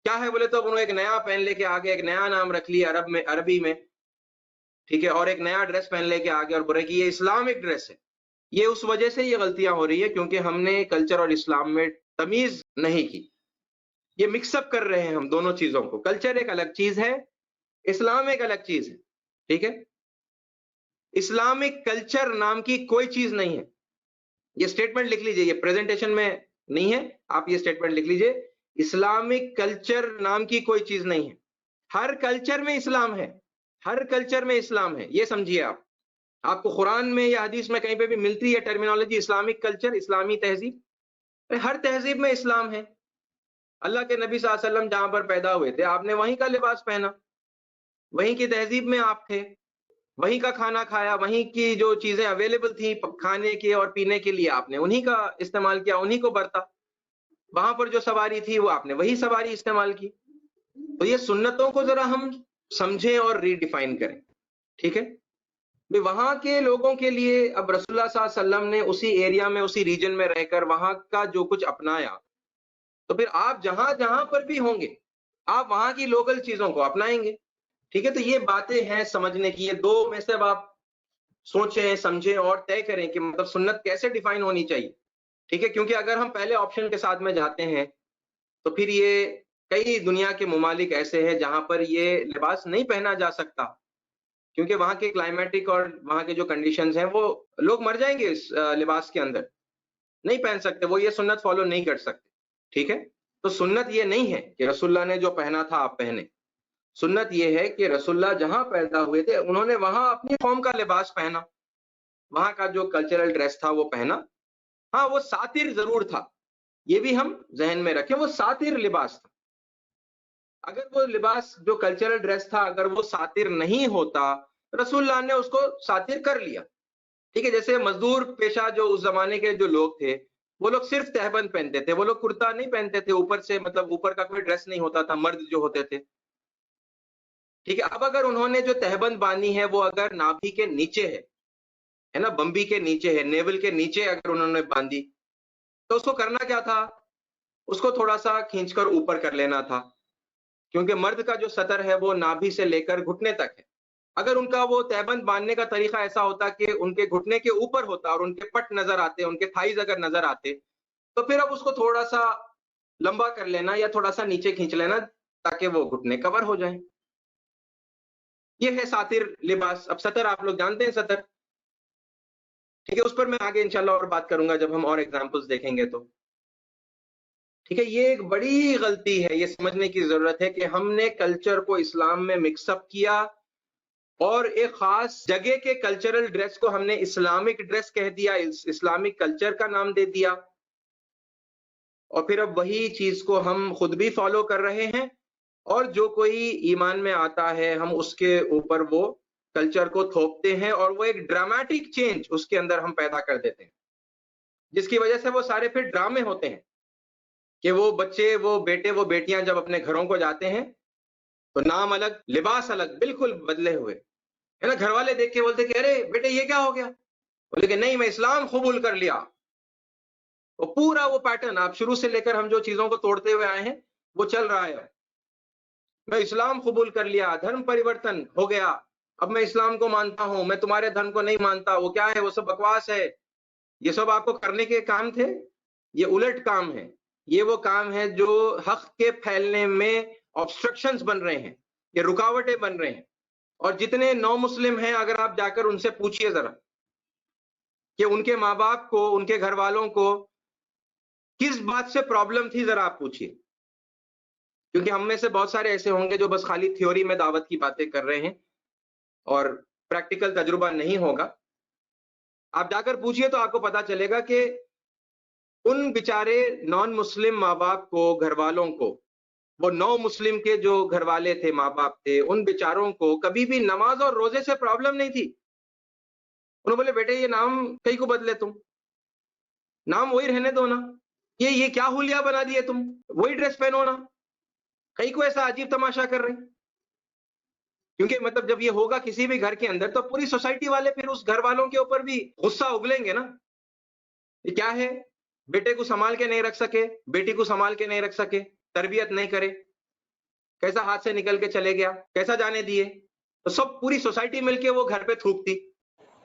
کیا ہے بولے تو انہوں نے ایک نیا پہن لے کے آگے ایک نیا نام رکھ لیا عربی میں، ٹھیک ہے، اور ایک نیا ڈریس پہن لے کے آگے اور بولے کہ یہ اسلامک ڈریس ہے. یہ اس وجہ سے یہ غلطیاں ہو رہی ہے کیونکہ ہم نے کلچر اور اسلام میں تمیز نہیں کی. یہ مکس اپ کر رہے ہیں ہم دونوں چیزوں کو. کلچر ایک الگ چیز ہے، اسلام ایک الگ چیز ہے. ٹھیک ہے، اسلامک کلچر نام کی کوئی چیز نہیں ہے. یہ سٹیٹمنٹ لکھ لیجئے، یہ پریزنٹیشن میں نہیں ہے، آپ یہ سٹیٹمنٹ لکھ لیجئے. اسلامک کلچر نام کی کوئی چیز نہیں ہے. ہر کلچر میں اسلام ہے، ہر کلچر میں اسلام ہے. یہ سمجھیے آپ. آپ کو قرآن میں یا حدیث میں کہیں پہ بھی ملتی ہے ٹرمینالوجی اسلامک کلچر، اسلامی تہذیب؟ ہر تہذیب میں اسلام ہے. اللہ کے نبی صلی اللہ علیہ وسلم جہاں پر پیدا ہوئے تھے آپ نے وہیں کا لباس پہنا، وہیں کی تہذیب میں آپ تھے، وہیں کا کھانا کھایا، وہیں کی جو چیزیں اویلیبل تھیں کھانے کے اور پینے کے لیے آپ نے انہیں کا استعمال کیا، انہیں کو برتا. وہاں پر جو سواری تھی وہ آپ نے وہی سواری استعمال کی. تو یہ سنتوں کو ذرا ہم سمجھیں اور ریڈیفائن کریں. ٹھیک ہے، وہاں کے لوگوں کے لیے اب رسول اللہ صلی اللہ علیہ وسلم نے اسی ایریا میں اسی ریجن میں رہ کر وہاں کا جو کچھ اپنایا، تو پھر آپ جہاں جہاں پر بھی ہوں گے آپ وہاں کی لوکل چیزوں کو اپنائیں گے. ٹھیک ہے، تو یہ باتیں ہیں سمجھنے کی. یہ دو میں سے اب آپ سوچیں سمجھیں اور طے کریں کہ مطلب سنت کیسے ڈیفائن ہونی چاہیے. ٹھیک ہے، کیونکہ اگر ہم پہلے آپشن کے ساتھ میں جاتے ہیں تو پھر یہ کئی دنیا کے ممالک ایسے ہیں جہاں پر یہ لباس نہیں پہنا جا سکتا کیونکہ وہاں کے کلائمیٹک اور وہاں کے جو کنڈیشنز ہیں وہ لوگ مر جائیں گے اس لباس کے اندر. نہیں پہن سکتے، وہ یہ سنت فالو نہیں کر سکتے. ٹھیک ہے، تو سنت یہ نہیں ہے کہ رسول اللہ نے جو پہنا تھا آپ پہنے. سنت یہ ہے کہ رسول اللہ جہاں پیدا ہوئے تھے انہوں نے وہاں اپنی قوم کا لباس پہنا، وہاں کا جو کلچرل ڈریس تھا وہ پہنا. ہاں وہ ساتر ضرور تھا، یہ بھی ہم ذہن میں رکھیں، وہ ساتر لباس تھا. اگر وہ لباس جو کلچرل ڈریس تھا اگر وہ ساتر نہیں ہوتا، رسول اللہ نے اس کو ساتر کر لیا. ٹھیک ہے، جیسے مزدور پیشہ جو اس زمانے کے جو لوگ تھے وہ لوگ صرف تہبند پہنتے تھے، وہ لوگ کرتا نہیں پہنتے تھے اوپر سے، مطلب اوپر کا کوئی ڈریس نہیں ہوتا تھا، مرد جو ہوتے تھے. ٹھیک ہے، اب اگر انہوں نے جو تہبند باندھی ہے وہ اگر نابھی کے نیچے ہے نا، بمبی کے نیچے ہے، نیول کے نیچے اگر انہوں نے باندھی تو اس کو کرنا کیا تھا؟ اس کو تھوڑا سا کھینچ کر اوپر کر لینا تھا کیونکہ مرد کا جو سطر ہے وہ نابھی سے لے کر گھٹنے تک ہے. اگر ان کا وہ تہبند باندھنے کا طریقہ ایسا ہوتا کہ ان کے گھٹنے کے اوپر ہوتا اور ان کے پٹ نظر آتے، ان کے تھائز اگر نظر آتے، تو پھر اب اس کو تھوڑا سا لمبا کر لینا یا تھوڑا سا نیچے کھینچ لینا تاکہ وہ گھٹنے کور ہو جائیں. یہ ہے ساتر لباس. اب سطر آپ لوگ جانتے ہیں سطر. ٹھیک ہے، اس پر میں آگے انشاءاللہ اور بات کروں گا جب ہم اور ایگزامپلس دیکھیں گے تو. ٹھیک ہے، یہ ایک بڑی غلطی ہے، یہ سمجھنے کی ضرورت ہے کہ ہم نے کلچر کو اسلام میں مکس اپ کیا اور ایک خاص جگہ کے کلچرل ڈریس کو ہم نے اسلامک ڈریس کہہ دیا، اسلامک کلچر کا نام دے دیا، اور پھر اب وہی چیز کو ہم خود بھی فالو کر رہے ہیں اور جو کوئی ایمان میں آتا ہے ہم اس کے اوپر وہ کلچر کو تھوپتے ہیں اور وہ ایک ڈرامیٹک چینج اس کے اندر ہم پیدا کر دیتے ہیں جس کی وجہ سے وہ سارے پھر ڈرامے ہوتے ہیں کہ وہ بچے وہ بیٹے وہ بیٹیاں جب اپنے گھروں کو جاتے ہیں تو نام الگ لباس الگ بالکل بدلے ہوئے ہے نا. گھر والے دیکھ کے بولتے کہ ارے بیٹے یہ کیا ہو گیا؟ بولے کہ نہیں میں اسلام قبول کر لیا. وہ پورا وہ پیٹرن آپ شروع سے لے کر ہم جو چیزوں کو توڑتے ہوئے آئے ہیں وہ چل رہا ہے. میں اسلام قبول کر لیا، دھرم پریورتن ہو گیا، اب میں اسلام کو مانتا ہوں، میں تمہارے دھرم کو نہیں مانتا. وہ کیا ہے؟ وہ سب بکواس ہے. یہ سب آپ کو کرنے کے کام تھے، یہ الٹ کام ہے. یہ وہ کام ہے جو حق کے پھیلنے میں آبسٹرکشنز بن رہے ہیں، یہ رکاوٹیں بن رہے ہیں. اور جتنے نو مسلم ہیں اگر آپ جا کر ان سے پوچھئے ذرا کہ ان کے ماں باپ کو ان کے گھر والوں کو کس بات سے پرابلم تھی، ذرا آپ پوچھئے. کیونکہ ہم میں سے بہت سارے ایسے ہوں گے جو بس خالی تھیوری میں دعوت کی باتیں کر رہے ہیں اور پریکٹیکل تجربہ نہیں ہوگا. آپ جا کر پوچھئے تو آپ کو پتا چلے گا کہ ان بیچارے نان مسلم ماں باپ کو، گھر والوں کو، وہ نو مسلم کے جو گھر والے تھے ماں باپ تھے ان بیچاروں کو کبھی بھی نماز اور روزے سے پرابلم نہیں تھی. انہوں بولے بیٹے یہ نام کئی کو بدلے، تم نام وہی رہنے دو نا، یہ کیا ہولیا بنا دیے تم، وہی ڈریس پہنو نا. کئی کو ایسا عجیب تماشا کر رہے ہیں کیونکہ مطلب جب یہ ہوگا کسی بھی گھر کے اندر تو پوری سوسائٹی والے پھر اس گھر والوں کے اوپر بھی غصہ اگلیں گے نا. یہ کیا ہے؟ بیٹے کو سنبھال کے نہیں رکھ سکے، بیٹی کو سنبھال کے نہیں رکھ سکے، تربیت نہیں کرے، کیسا ہاتھ سے نکل کے چلے گیا، کیسا جانے دیے. تو سب پوری سوسائٹی مل کے وہ گھر پہ تھوکتی.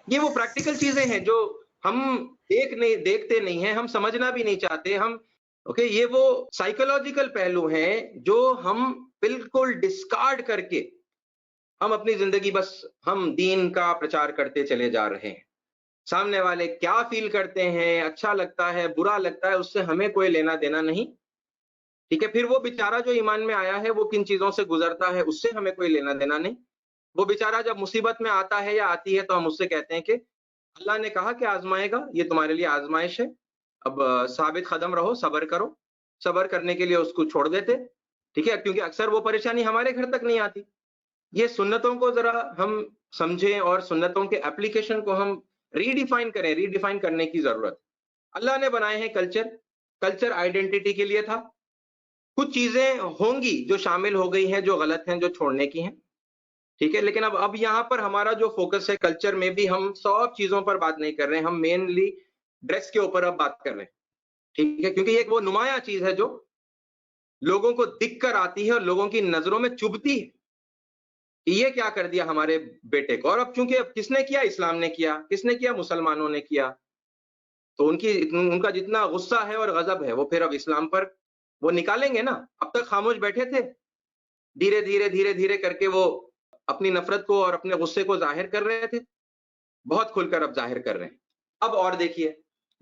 یہ وہ پریکٹیکل چیزیں ہیں جو ہم دیکھتے نہیں ہیں، ہم سمجھنا بھی نہیں چاہتے. اوکے، یہ وہ سائیکولوجیکل پہلو ہیں جو ہم بالکل ڈسکارڈ کر کے ہم اپنی زندگی بس ہم دین کا پرچار کرتے چلے جا رہے ہیں. سامنے والے کیا فیل کرتے ہیں، اچھا لگتا ہے برا لگتا ہے، اس سے ہمیں کوئی لینا دینا نہیں. ٹھیک ہے، پھر وہ بیچارہ جو ایمان میں آیا ہے وہ کن چیزوں سے گزرتا ہے، اس سے ہمیں کوئی لینا دینا نہیں. وہ بیچارہ جب مصیبت میں آتا ہے یا آتی ہے تو ہم اس سے کہتے ہیں کہ اللہ نے کہا کہ آزمائے گا، یہ تمہارے لیے آزمائش ہے، اب ثابت قدم رہو، صبر کرو. صبر کرنے کے لیے اس کو چھوڑ دیتے. ٹھیک ہے، کیونکہ اکثر وہ پریشانی ہمارے گھر تک نہیں آتی. یہ سنتوں کو ذرا ہم سمجھیں اور سنتوں کے اپلیکیشن کو ہم ری ڈیفائن کرنے کی ضرورت. اللہ نے بنائے ہیں کلچر آئیڈینٹی کے لیے تھا. کچھ چیزیں ہوں گی جو شامل ہو گئی ہیں، جو غلط ہیں، جو چھوڑنے کی ہیں. ٹھیک ہے، لیکن اب یہاں پر ہمارا جو فوکس ہے کلچر میں بھی ہم سب چیزوں پر بات نہیں کر رہے ہیں، ہم مینلی ڈریس کے اوپر اب بات کر رہے ہیں. ٹھیک ہے، کیونکہ یہ ایک وہ نمایاں چیز ہے جو لوگوں کو دکھ کر آتی ہے اور لوگوں کی نظروں میں چبھتی ہے کہ یہ کیا کر دیا ہمارے بیٹے کو. اور اب چونکہ اب کس نے کیا، اسلام نے کیا، کس نے کیا، مسلمانوں نے کیا، تو ان کا جتنا غصہ ہے اور غضب ہے وہ پھر اب اسلام پر وہ نکالیں گے نا. اب تک خاموش بیٹھے تھے، دھیرے دھیرے کر کے وہ اپنی نفرت کو اور اپنے غصے کو ظاہر کر رہے تھے، بہت کھل کر اب ظاہر کر رہے ہیں. اب اور دیکھیے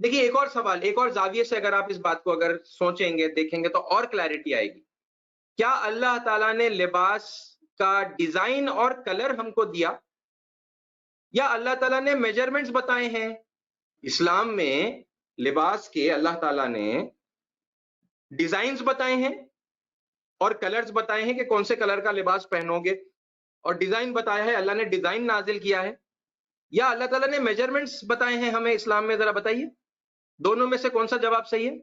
ایک اور سوال، ایک اور زاویے سے اگر آپ اس بات کو اگر سوچیں گے دیکھیں گے تو اور کلیرٹی آئے گی. کیا اللہ تعالیٰ نے لباس کا ڈیزائن اور کلر ہم کو دیا، یا اللہ تعالیٰ نے میجرمنٹس بتائے ہیں؟ اسلام میں لباس کے اللہ تعالیٰ نے ڈیزائنز بتائے ہیں اور کلرز بتائے ہیں کہ کون سے کلر کا لباس پہنو گے، اور ڈیزائن بتایا ہے، اللہ نے ڈیزائن نازل کیا ہے، یا اللہ تعالیٰ نے میجرمنٹس بتائے ہیں ہمیں اسلام میں؟ ذرا بتائیے دونوں میں سے کون سا جواب صحیح ہے؟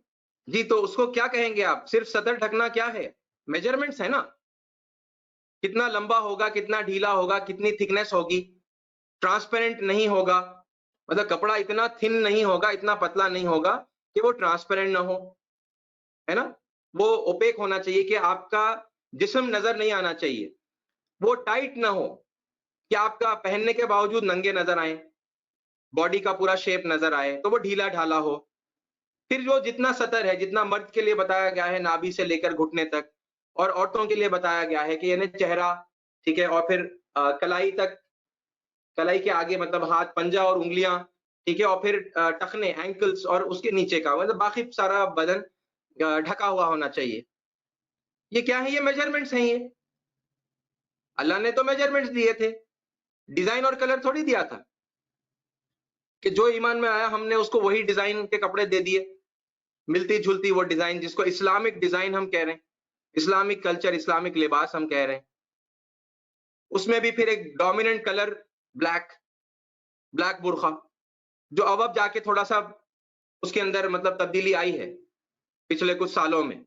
جی تو اس کو کیا کہیں گے آپ؟ صرف سطر ڈھکنا کیا ہے؟ میجرمنٹس ہے نا. کتنا لمبا ہوگا، کتنا ڈھیلا ہوگا، کتنی تھکنیس ہوگی، ٹرانسپیرنٹ نہیں ہوگا، مطلب کپڑا اتنا تھن نہیں ہوگا، اتنا پتلا نہیں ہوگا کہ وہ ٹرانسپیرنٹ نہ ہو، ہے نا. وہ اوپیک ہونا چاہیے کہ آپ کا جسم نظر نہیں آنا چاہیے. وہ ٹائٹ نہ ہو کہ آپ کا پہننے کے باوجود ننگے نظر آئیں، باڈی کا پورا شیپ نظر آئے، تو وہ ڈھیلا ڈھالا ہو. پھر جو جتنا سطر ہے، جتنا مرد کے لیے بتایا گیا ہے نابی سے لے کر گھٹنے تک، اور عورتوں کے لیے بتایا گیا ہے کہ یعنی چہرہ، ٹھیک ہے، اور پھر کلائی تک، کلائی کے آگے مطلب ہاتھ، پنجہ اور انگلیاں، ٹھیک ہے، اور پھر ٹخنے، اینکلز، اور اس کے نیچے کا مطلب باقی سارا بدن ڈھکا ہوا ہونا چاہیے. یہ کیا ہے؟ یہ میجرمنٹس ہیں. یہ اللہ نے تو میجرمنٹس دیے تھے، ڈیزائن اور کلر تھوڑی دیا تھا کہ جو ایمان میں آیا ہم نے اس کو وہی ڈیزائن کے کپڑے دے دیے، ملتی جھلتی وہ ڈیزائن جس کو اسلامک ڈیزائن ہم کہہ رہے ہیں، اسلامک کلچر، اسلامک لباس ہم کہہ رہے ہیں. اس میں بھی پھر ایک ڈومیننٹ کلر بلیک برقع، جو اب جا کے تھوڑا سا اس کے اندر مطلب تبدیلی آئی ہے پچھلے کچھ سالوں میں،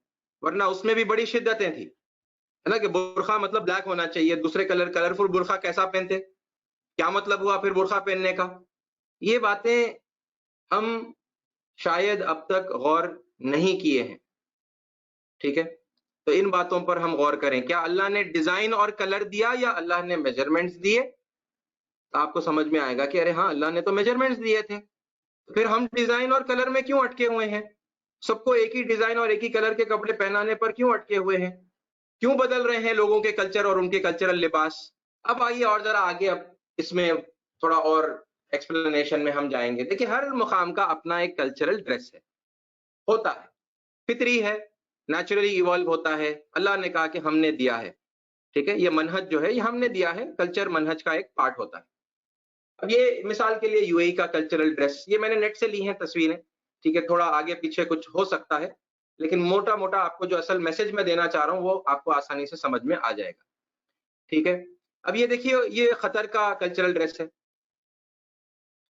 ورنہ اس میں بھی بڑی شدتیں تھی، ہے نا، کہ برقع مطلب بلیک ہونا چاہیے. دوسرے کلرفل برقع کیسا پہنتے، کیا مطلب ہوا پھر برقع پہننے کا؟ یہ باتیں ہم شاید اب تک غور نہیں کیے ہیں. ٹھیک ہے، تو ان باتوں پر ہم غور کریں. کیا اللہ نے ڈیزائن اور کلر دیا یا اللہ نے میجرمنٹس دیے؟ تو آپ کو سمجھ میں آئے گا کہ ارے ہاں، اللہ نے تو میجرمنٹس دیے تھے، پھر ہم ڈیزائن اور کلر میں کیوں اٹکے ہوئے ہیں؟ سب کو ایک ہی ڈیزائن اور ایک ہی کلر کے کپڑے پہنانے پر کیوں اٹکے ہوئے ہیں؟ کیوں بدل رہے ہیں لوگوں کے کلچر اور ان کے کلچرل لباس؟ اب آئیے اور ذرا آگے اب اس میں تھوڑا اور ایکسپلینیشن میں ہم جائیں گے. دیکھیں، ہر مقام کا اپنا ایک کلچرل ڈریس ہے، ہوتا ہے، فطری ہے، نیچرلی ایوالو ہوتا ہے. اللہ نے کہا کہ ہم نے دیا ہے. ٹھیک ہے، یہ منہج جو ہے یہ ہم نے دیا ہے، کلچر منہج کا ایک پارٹ ہوتا ہے. اب یہ مثال کے لیے یو اے کا کلچرل ڈریس، یہ میں نے نیٹ سے لی ہیں تصویریں، ٹھیک ہے، تھوڑا آگے پیچھے کچھ ہو سکتا ہے، لیکن موٹا موٹا آپ کو جو اصل میسج میں دینا چاہ رہا ہوں وہ آپ کو آسانی سے سمجھ میں آ جائے گا. ٹھیک ہے، اب یہ دیکھیے، یہ قطر کا کلچرل ڈریس ہے.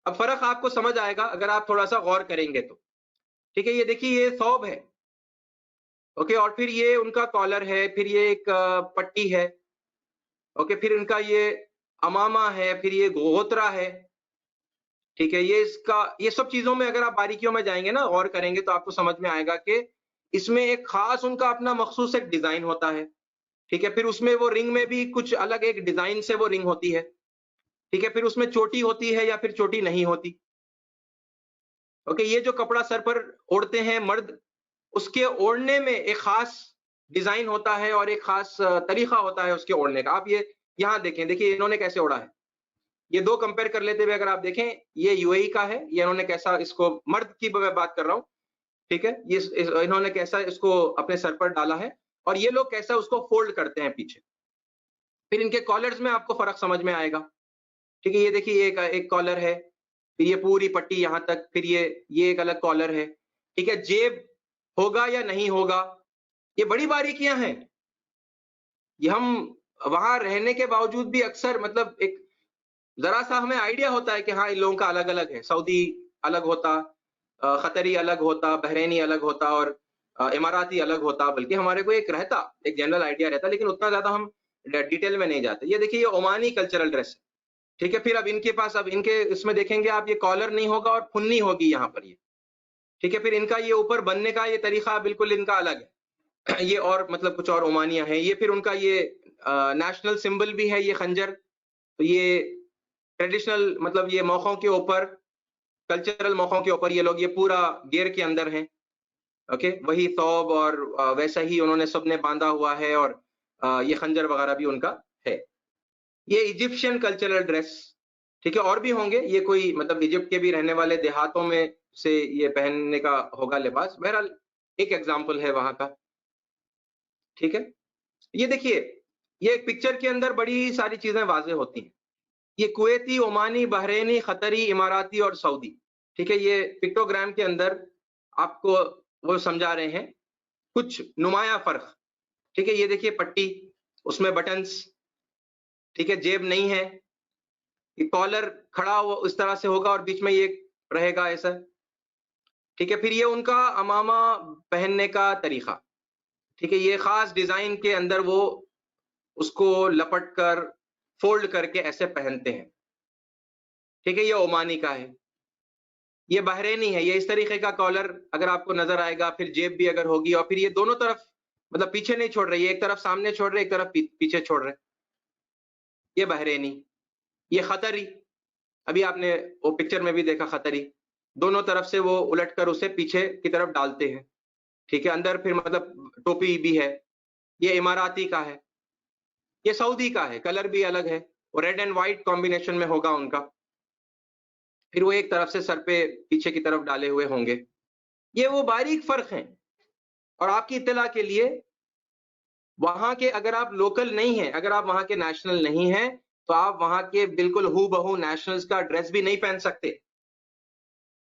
اب فرق آپ کو سمجھ آئے گا اگر آپ تھوڑا سا غور کریں گے تو. ٹھیک ہے، یہ دیکھیے، یہ ثوب ہے، اوکے، اور پھر یہ ان کا کالر ہے، پھر یہ ایک پٹی ہے، اوکے، پھر ان کا یہ امامہ ہے، پھر یہ گوترا ہے. ٹھیک ہے، یہ سب چیزوں میں اگر آپ باریکیوں میں جائیں گے نا، غور کریں گے تو آپ کو سمجھ میں آئے گا کہ اس میں ایک خاص ان کا اپنا مخصوص ایک ڈیزائن ہوتا ہے. ٹھیک ہے. پھر اس میں وہ رنگ میں بھی کچھ الگ ایک ڈیزائن سے وہ رنگ ہوتی ہے. ٹھیک ہے. پھر اس میں چوٹی ہوتی ہے یا پھر چوٹی نہیں ہوتی. اوکے, یہ جو کپڑا سر پر اوڑھتے ہیں مرد, اس کے اوڑھنے میں ایک خاص ڈیزائن ہوتا ہے اور ایک خاص طریقہ ہوتا ہے اس کے اوڑھنے کا. آپ یہ یہاں دیکھیں, دیکھیے انہوں نے کیسے اوڑھا ہے. یہ دو کمپیئر کر لیتے ہوئے اگر آپ دیکھیں, یہ یو اے ای کا ہے, یہ انہوں نے کیسا اس کو, مرد کی میں بات کر رہا ہوں. ٹھیک ہے, یہ انہوں نے کیسا اس کو اپنے سر پر ڈالا ہے, اور یہ لوگ کیسا اس کو فولڈ کرتے ہیں پیچھے. پھر ان کے کالرز میں آپ کو فرق سمجھ میں آئے گا. ٹھیک ہے, یہ دیکھیے ایک کالر ہے, پھر یہ پوری پٹی یہاں تک, پھر یہ ایک الگ کالر ہے. ٹھیک ہے, جیب ہوگا یا نہیں ہوگا, یہ بڑی باریکیاں ہیں. یہ ہم وہاں رہنے کے باوجود بھی اکثر مطلب ایک ذرا سا ہمیں آئیڈیا ہوتا ہے کہ ہاں ان لوگوں کا الگ الگ ہے. سعودی الگ ہوتا, قطری الگ ہوتا, بحرینی الگ ہوتا, اور اماراتی الگ ہوتا. بلکہ ہمارے کو ایک رہتا, ایک جنرل آئیڈیا رہتا, لیکن اتنا زیادہ ہم ڈیٹیل میں نہیں جاتے. یہ دیکھیے, یہ عمانی کلچرل ڈریس ہے. ٹھیک ہے, پھر اب ان کے پاس, اب ان کے اس میں دیکھیں گے آپ, یہ کالر نہیں ہوگا اور پھنی ہوگی یہاں پر. یہ ٹھیک ہے, پھر ان کا یہ اوپر بننے کا یہ طریقہ بالکل ان کا الگ ہے. یہ اور مطلب کچھ اور عمانیاں ہیں. یہ پھر ان کا یہ نیشنل سمبل بھی ہے, یہ خنجر. تو یہ ٹریڈیشنل مطلب یہ موقعوں کے اوپر, کلچرل موقعوں کے اوپر یہ لوگ یہ پورا گیئر کے اندر ہیں. اوکے, وہی ثوب اور ویسا ہی انہوں نے سب نے باندھا ہوا ہے, اور یہ خنجر وغیرہ بھی ان کا ہے. یہ ایجپشین کلچرل ڈریس. ٹھیک ہے, اور بھی ہوں گے, یہ کوئی مطلب ایجپٹ کے بھی رہنے والے دیہاتوں میں سے یہ پہننے کا ہوگا لباس. بہرحال ایک ایگزامپل ہے وہاں کا. ٹھیک ہے, یہ دیکھیے, یہ ایک پکچر کے اندر بڑی ساری چیزیں واضح ہوتی ہیں. یہ کویتی, عمانی, بحرینی, قطری, اماراتی اور سعودی. ٹھیک ہے, یہ پکٹوگرام کے اندر آپ کو وہ سمجھا رہے ہیں کچھ نمایاں فرق. ٹھیک ہے, یہ دیکھیے پٹی, اس میں بٹنز. ٹھیک ہے, جیب نہیں ہے, یہ کالر کھڑا ہوا اس طرح سے ہوگا اور بیچ میں یہ رہے گا ایسا. ٹھیک ہے, پھر یہ ان کا امامہ پہننے کا طریقہ. ٹھیک ہے, یہ خاص ڈیزائن کے اندر وہ اس کو لپٹ کر فولڈ کر کے ایسے پہنتے ہیں. ٹھیک ہے, یہ عمانی کا ہے. یہ بحرینی ہے, یہ اس طریقے کا کالر اگر آپ کو نظر آئے گا, پھر جیب بھی اگر ہوگی, اور پھر یہ دونوں طرف مطلب پیچھے نہیں چھوڑ رہے, یہ ایک طرف سامنے چھوڑ رہے, ایک طرف پیچھے چھوڑ رہے. یہ بحرینی. یہ قطری, ابھی آپ نے وہ پکچر میں بھی دیکھا قطری, دونوں طرف سے وہ الٹ کر اسے پیچھے کی طرف ڈالتے ہیں. ٹھیک ہے, اندر پھر مطلب ٹوپی بھی ہے. یہ اماراتی کا ہے. یہ سعودی کا ہے, کلر بھی الگ ہے, اور ریڈ اینڈ وائٹ کمبینیشن میں ہوگا ان کا. پھر وہ ایک طرف سے سر پہ پیچھے کی طرف ڈالے ہوئے ہوں گے. یہ وہ باریک فرق ہیں. اور آپ کی اطلاع کے لیے, وہاں کے اگر آپ لوکل نہیں ہیں, اگر آپ وہاں کے نیشنل نہیں ہیں, تو آپ وہاں کے بالکل ہو بہو نیشنلز کا ڈریس بھی نہیں پہن سکتے.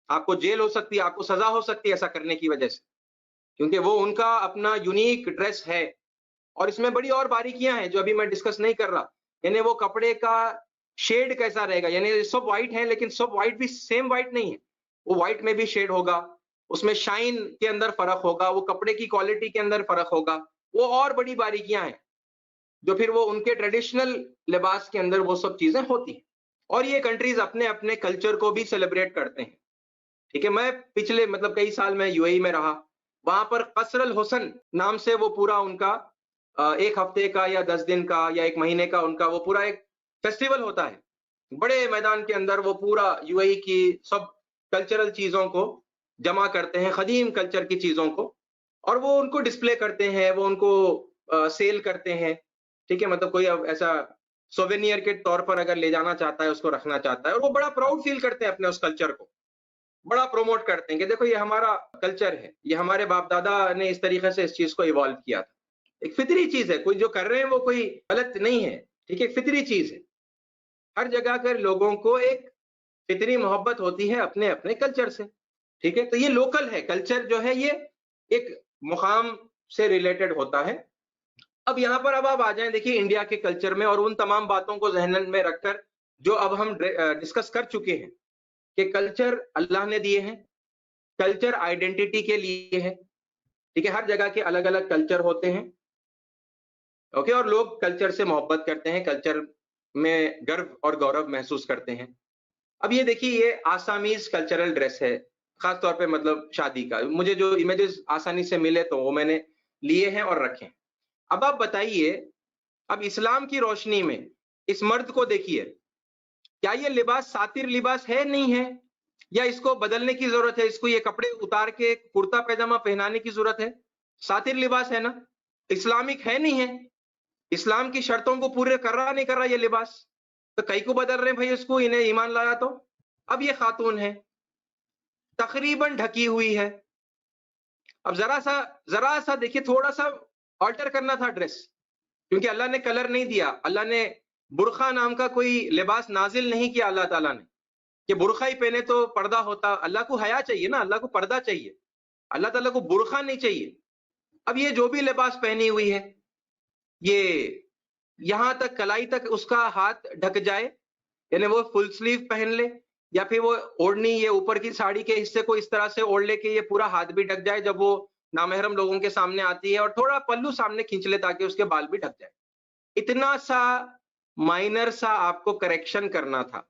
آپ کو جیل ہو سکتی ہے, آپ کو سزا ہو سکتی ہے ایسا کرنے کی وجہ سے, کیونکہ وہ ان کا اپنا یونیک ڈریس ہے. اور اس میں بڑی اور باریکیاں ہیں جو ابھی میں ڈسکس نہیں کر رہا. یعنی وہ کپڑے کا شیڈ کیسا رہے گا, یعنی سب وائٹ ہیں لیکن سب وائٹ بھی سیم وائٹ نہیں ہے, وہ وائٹ میں بھی شیڈ ہوگا, اس میں شائن کے اندر فرق ہوگا, وہ کپڑے کی کوالٹی کے اندر فرق ہوگا. وہ اور بڑی باریکیاں ہیں جو پھر وہ ان کے ٹریڈیشنل لباس کے اندر وہ سب چیزیں ہوتی ہیں. اور یہ کنٹریز اپنے اپنے کلچر کو بھی سیلیبریٹ کرتے ہیں. ٹھیک ہے, میں پچھلے مطلب کئی سال میں یو اے ای میں رہا, وہاں پر قصر الحسن نام سے وہ پورا ان کا ایک ہفتے کا یا 10 دن کا یا ایک مہینے کا ان کا وہ پورا ایک فیسٹیول ہوتا ہے. بڑے میدان کے اندر وہ پورا یو اے ای کی سب کلچرل چیزوں کو جمع کرتے ہیں, قدیم کلچر کی چیزوں کو, اور وہ ان کو ڈسپلے کرتے ہیں, وہ ان کو سیل کرتے ہیں. ٹھیک ہے, مطلب کوئی ایسا سووینئر کے طور پر اگر لے جانا چاہتا ہے, اس کو رکھنا چاہتا ہے, اور وہ بڑا پراؤڈ فیل کرتے ہیں اپنے اس کلچر کو, بڑا پروموٹ کرتے ہیں کہ دیکھو یہ ہمارا کلچر ہے, یہ ہمارے باپ دادا نے اس طریقے سے اس چیز کو ایوالو کیا تھا. ایک فطری چیز ہے, کوئی جو کر رہے ہیں وہ کوئی غلط نہیں ہے. ٹھیک ہے, فطری چیز ہے. ہر جگہ کے لوگوں کو ایک فطری محبت ہوتی ہے اپنے اپنے کلچر سے. ٹھیک ہے, تو یہ لوکل ہے, کلچر جو ہے یہ ایک مقام سے ریلیٹڈ ہوتا ہے. اب یہاں پر اب آپ آ جائیں, دیکھیے انڈیا کے کلچر میں, اور ان تمام باتوں کو ذہن میں رکھ کر جو اب ہم ڈسکس کر چکے ہیں کہ کلچر اللہ نے دیے ہیں, کلچر آئیڈینٹی کے لیے ہے. ٹھیک ہے, ہر جگہ کے الگ الگ کلچر ہوتے ہیں. اوکے, اور لوگ کلچر سے محبت کرتے ہیں, کلچر میں گرو اور گورو محسوس کرتے ہیں. اب یہ دیکھیے, یہ آسامیز کلچرل ڈریس ہے, خاص طور پہ مطلب شادی کا. مجھے جو امیجز آسانی سے ملے تو وہ میں نے لیے ہیں اور رکھے ہیں. اب آپ بتائیے، اب اسلام کی روشنی میں اس مرد کو دیکھیے، کیا یہ لباس ساتر لباس ہے نہیں ہے، یا اس کو بدلنے کی ضرورت ہے، اس کو یہ کپڑے اتار کے کرتا پیجامہ پہنانے کی ضرورت ہے؟ ساتر لباس ہے نا، اسلامک ہے نہیں ہے، اسلام کی شرطوں کو پورے کر رہا نہیں کر رہا یہ لباس، تو کئی کو بدل رہے ہیں بھائی اس کو، انہیں ایمان لایا تو۔ اب یہ خاتون ہے، تقریباً ڈھکی ہوئی ہے، اب ذرا سا دیکھیے، تھوڑا سا آلٹر کرنا تھا ڈریس، کیونکہ اللہ نے کلر نہیں دیا، اللہ نے برقع نام کا کوئی لباس نازل نہیں کیا اللہ تعالیٰ نے کہ برقع ہی پہنے تو پردہ ہوتا۔ اللہ کو حیا چاہیے نا، اللہ کو پردہ چاہیے، اللہ تعالیٰ کو برقع نہیں چاہیے۔ اب یہ جو بھی لباس پہنی ہوئی ہے، یہ یہاں تک کلائی تک اس کا ہاتھ ڈھک جائے، یعنی وہ فل سلیو پہن لے، یا پھر وہ اوڑھنی یہ اوپر کی ساڑی کے حصے کو اس طرح سے اوڑھ لے کہ یہ پورا ہاتھ بھی ڈھک جائے جب وہ نامحرم لوگوں کے سامنے آتی ہے، اور تھوڑا پلو سامنے کھینچ لے تاکہ اس کے بال بھی ڈھک جائے۔ اتنا سا مائنر سا آپ کو کریکشن کرنا تھا،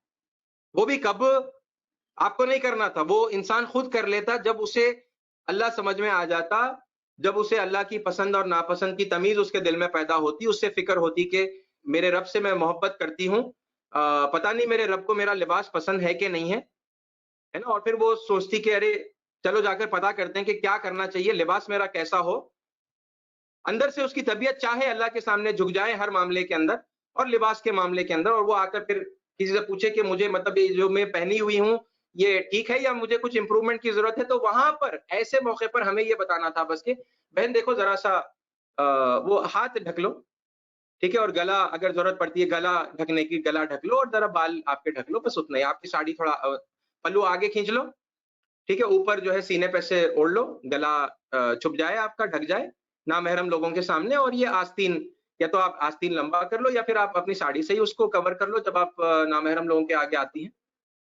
وہ بھی کب آپ کو نہیں کرنا تھا، وہ انسان خود کر لیتا جب اسے اللہ سمجھ میں آ جاتا، جب اسے اللہ کی پسند اور ناپسند کی تمیز اس کے دل میں پیدا ہوتی، اس سے فکر ہوتی کہ میرے رب سے میں محبت کرتی ہوں، پتہ نہیں میرے رب کو میرا لباس پسند ہے کہ نہیں ہے نا، اور پھر وہ سوچتی کہ ارے چلو جا کر پتا کرتے ہیں کہ کیا کرنا چاہیے، لباس میرا کیسا ہو۔ اندر سے اس کی طبیعت چاہے اللہ کے سامنے جھک جائے ہر معاملے کے اندر اور لباس کے معاملے کے اندر، اور وہ آ کر پھر کسی سے پوچھے کہ مجھے مطلب یہ جو میں پہنی ہوئی ہوں یہ ٹھیک ہے یا مجھے کچھ امپروومنٹ کی ضرورت ہے، تو وہاں پر ایسے موقع پر ہمیں یہ بتانا تھا بس کہ بہن دیکھو ذرا سا وہ ہاتھ ڈھک لو، ٹھیک ہے، اور گلا اگر ضرورت پڑتی ہے گلا ڈھکنے کی گلا ڈھک لو، اور ذرا بال آپ کے ڈھک لو، بس اتنا ہی، آپ کی ساڑی تھوڑا پلو آگے کھینچ لو، ٹھیک ہے، اوپر جو ہے سینے پہ سے اوڑھ لو، گلا چھپ جائے آپ کا، ڈھک جائے نامحرم لوگوں کے سامنے، اور یہ آستین یا تو آپ آستین لمبا کر لو یا پھر آپ اپنی ساڑی سے ہی اس کو کور کر لو جب آپ نامحرم لوگوں کے آگے آتی ہیں۔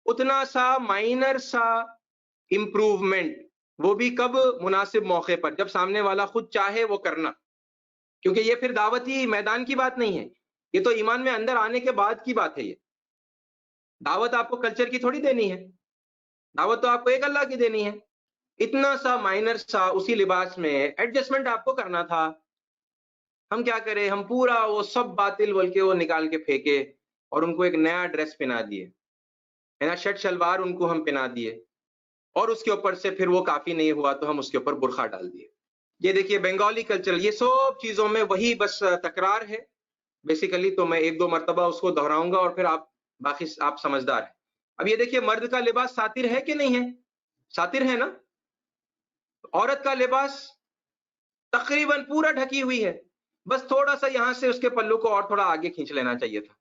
اتنا سا مائنر سا امپروومنٹ، وہ بھی کب؟ مناسب موقع پر، جب سامنے والا خود چاہے وہ کرنا، کیونکہ یہ پھر دعوتی میدان کی بات نہیں ہے، یہ تو ایمان میں اندر آنے کے بعد کی بات ہے۔ یہ دعوت آپ کو کلچر کی تھوڑی دینی ہے، دعوت تو آپ کو ایک اللہ کی دینی ہے۔ اتنا سا مائنر سا اسی لباس میں ایڈجسٹمنٹ آپ کو کرنا تھا، ہم کیا کریں، ہم پورا وہ سب باطل بول کے وہ نکال کے پھینکے اور ان کو ایک نیا ڈریس پہنا دیے، نیا شرٹ شلوار ان کو ہم پہنا دیے، اور اس کے اوپر سے پھر وہ کافی نہیں ہوا تو ہم اس کے اوپر برقع ڈال دیے۔ یہ دیکھیے بنگالی کلچر، یہ سب چیزوں میں وہی بس تکرار ہے بیسیکلی، تو میں ایک دو مرتبہ اس کو دہراؤں گا اور پھر آپ باقی آپ سمجھدار ہیں۔ اب یہ دیکھیے مرد کا لباس ساتر ہے کہ نہیں ہے؟ ساتر ہے نا۔ عورت کا لباس تقریباً پورا ڈھکی ہوئی ہے، بس تھوڑا سا یہاں سے اس کے پلو کو اور تھوڑا آگے کھینچ لینا چاہیے تھا،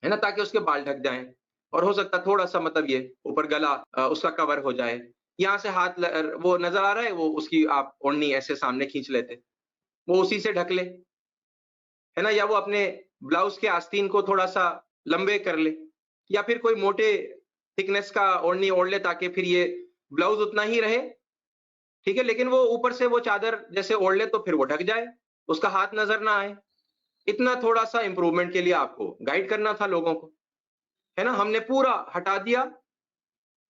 ہے نا، تاکہ اس کے بال ڈھک جائیں، اور ہو سکتا تھوڑا سا مطلب یہ اوپر گلا اس کا کور ہو جائے، یہاں سے ہاتھ وہ نظر آ رہا ہے، وہ اس کی آپ اوڑھنی ایسے سامنے کھینچ لیتے، وہ اسی سے ڈھک لے، ہے نا، یا وہ اپنے بلاؤز کے آستین کو تھوڑا سا لمبے کر لے، یا پھر کوئی موٹے تھکنیس کا اوڑھنی اوڑھ لے تاکہ پھر یہ بلاؤز اتنا ہی رہے، ٹھیک ہے، لیکن وہ اوپر سے وہ چادر جیسے اوڑھ لے تو پھر وہ ڈھک جائے، اس کا ہاتھ نظر نہ آئے۔ اتنا تھوڑا سا امپروومنٹ کے لیے آپ کو گائیڈ کرنا تھا لوگوں کو، ہے نا، ہم نے پورا ہٹا دیا،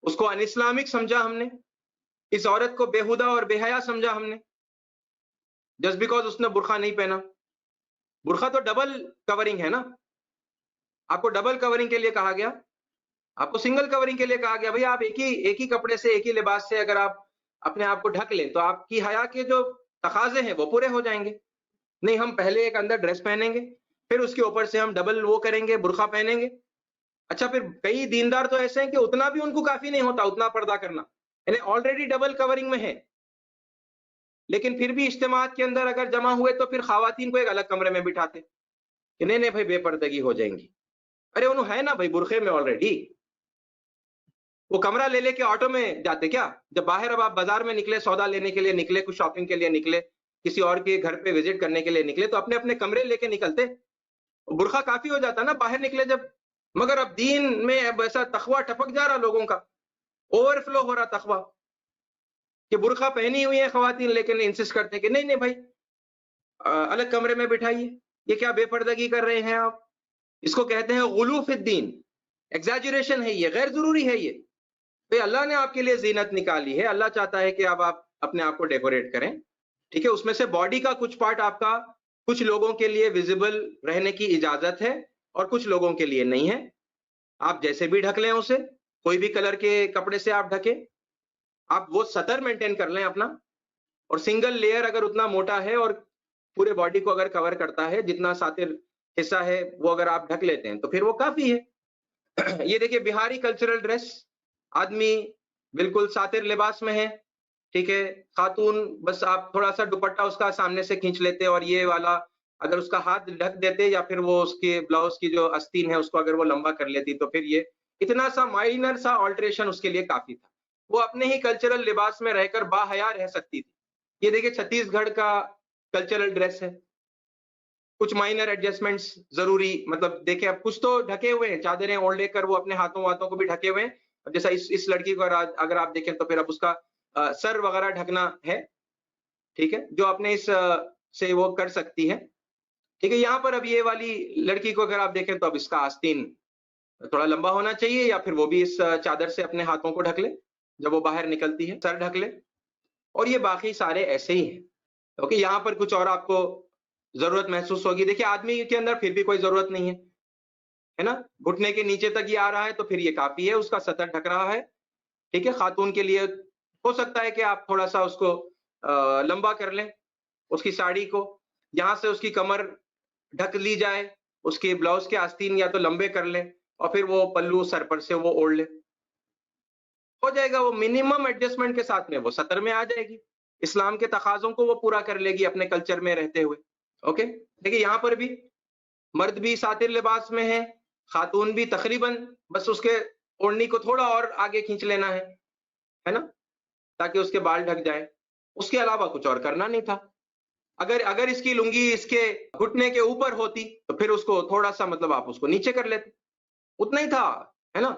اس کو ان اسلامک سمجھا ہم نے، اس عورت کو بےہودہ اور بے حیا سمجھا ہم نے، جسٹ بیکاز اس نے برقع نہیں پہنا۔ برقع تو ڈبل کورنگ ہے نا، آپ کو ڈبل کورنگ کے لیے کہا گیا، آپ کو سنگل کورنگ کے لیے کہا گیا، بھئی آپ ایک ہی کپڑے سے ایک ہی لباس سے اگر آپ اپنے آپ کو ڈھک لیں تو آپ کی حیا کے جو تقاضے ہیں وہ پورے ہو جائیں گے۔ نہیں، ہم پہلے ایک اندر ڈریس پہنیں گے، پھر اس کے اوپر سے ہم ڈبل وہ کریں گے، برقع پہنیں گے۔ اچھا، پھر کئی دیندار تو ایسے ہیں کہ اتنا بھی ان کو کافی نہیں ہوتا، اتنا پردہ کرنا، یعنی آلریڈی ڈبل کورنگ میں ہے، لیکن پھر بھی اجتماعات کے اندر اگر جمع ہوئے تو پھر خواتین کو ایک الگ کمرے میں بٹھاتے کہ نہیں بھائی بے پردگی ہو جائیں گی۔ ارے انہوں ہے نا بھائی برقعے میں آلریڈی، وہ کمرہ لے کے آٹو میں جاتے کیا؟ جب باہر اب آپ بازار میں نکلے، سودا لینے کے لیے نکلے، کچھ شاپنگ کے لیے نکلے، کسی اور کے گھر پہ وزٹ کرنے کے لیے نکلے، تو اپنے اپنے کمرے لے کے نکلتے، برقع کافی ہو جاتا نا باہر نکلے جب۔ مگر اب دین میں اب ایسا تقویٰ ٹپک جا رہا لوگوں کا، اوور فلو ہو رہا تقویٰ، کہ برقع پہنی ہوئی ہیں خواتین لیکن انسسٹ کرتے کہ نہیں بھائی الگ کمرے میں بٹھائیے، یہ کیا بے پردگی کر رہے ہیں آپ؟ اس کو کہتے ہیں غلو فی الدین، ایگزیجریشن ہے، یہ غیر ضروری ہے۔ یہ بھئی اللہ نے آپ کے لیے زینت نکالی ہے، اللہ چاہتا ہے کہ اب آپ اپنے آپ کو ڈیکوریٹ کریں، ٹھیک ہے، اس میں سے باڈی کا کچھ پارٹ آپ کا کچھ لوگوں کے لیے ویزیبل رہنے کی اجازت ہے اور کچھ لوگوں کے لیے نہیں ہے. آپ جیسے بھی ڈھک لیں اسے، کوئی بھی کلر کے کپڑے سے آپ ڈھکیں، آپ وہ سطر مینٹین کر لیں اپنا. اور سنگل لیئر اگر اتنا موٹا ہے اور پورے باڈی کو اگر کور کرتا ہے، جتنا ساتر حصہ ہے وہ اگر آپ ڈھک لیتے ہیں تو پھر وہ کافی ہے. یہ دیکھیے بہاری کلچرل ڈریس، آدمی بالکل ساتر لباس میں ہے، ٹھیک ہے. خاتون بس آپ تھوڑا سا دوپٹہ اس کا سامنے سے کھینچ لیتے اور یہ والا اگر اس کا ہاتھ ڈھک دیتے یا پھر وہ اس کے بلاؤز کی جو آستین ہے اس کو اگر وہ لمبا کر لیتی تو پھر یہ اتنا سا مائنر سا آلٹریشن اس کے لیے کافی تھا. وہ اپنے ہی کلچرل لباس میں رہ کر باحیا رہ سکتی تھی. یہ دیکھیں چھتیس گڑھ کا کلچرل ڈریس ہے، کچھ مائنر ایڈجسٹمنٹس ضروری، مطلب دیکھیں اب کچھ تو ڈھکے ہوئے ہیں، چادریں اوڑھ لے کر وہ اپنے ہاتھوں واتوں کو بھی ڈھکے ہوئے ہیں. اب جیسا اس لڑکی کو اگر آپ دیکھیں تو پھر اب اس کا سر وغیرہ ڈھکنا ہے، ٹھیک ہے، جو اپنے اس سے وہ کر سکتی ہے. ٹھیک ہے، یہاں پر اب یہ والی لڑکی کو اگر آپ دیکھیں تو اب اس کا آستین تھوڑا لمبا ہونا چاہیے، یا پھر وہ بھی اس چادر سے اپنے ہاتھوں کو ڈھک لے جب وہ باہر نکلتی ہے، سر ڈھک لے. اور یہ باقی سارے ایسے ہی ہیں. اوکے، یہاں پر کچھ اور آپ کو ضرورت محسوس ہوگی. دیکھیے آدمی کے اندر پھر بھی کوئی ضرورت نہیں ہے نا، گھٹنے کے نیچے تک یہ آ رہا ہے تو پھر یہ کافی ہے، اس کا سطر ڈھک رہا ہے. ٹھیک ہے، خاتون کے لیے ہو سکتا ہے کہ آپ تھوڑا سا اس کو لمبا کر لیں، اس کی ساڑی کو یہاں سے اس کی کمر ڈھک لی جائے، اس کے بلاؤز کے آستین یا تو لمبے کر لیں اور پھر وہ پلو سر پر سے وہ اوڑھ لے، ہو جائے گا. وہ منیمم ایڈجسٹمنٹ کے ساتھ میں وہ سطر میں آ جائے گی، اسلام کے تقاضوں کو وہ پورا کر لے گی اپنے کلچر میں رہتے ہوئے. اوکے، دیکھیے یہاں پر بھی مرد بھی ساتر لباس میں ہے، خاتون بھی تقریباً بس اس کے اوڑھنی کو تھوڑا اور آگے کھینچ لینا ہے نا، تاکہ اس کے بال ڈھک جائے. اس کے علاوہ کچھ اور کرنا نہیں تھا. اگر اس کی لنگی اس کے گھٹنے کے اوپر ہوتی تو پھر اس کو تھوڑا سا مطلب آپ اس کو نیچے کر لیتے، اتنا ہی تھا، ہے نا.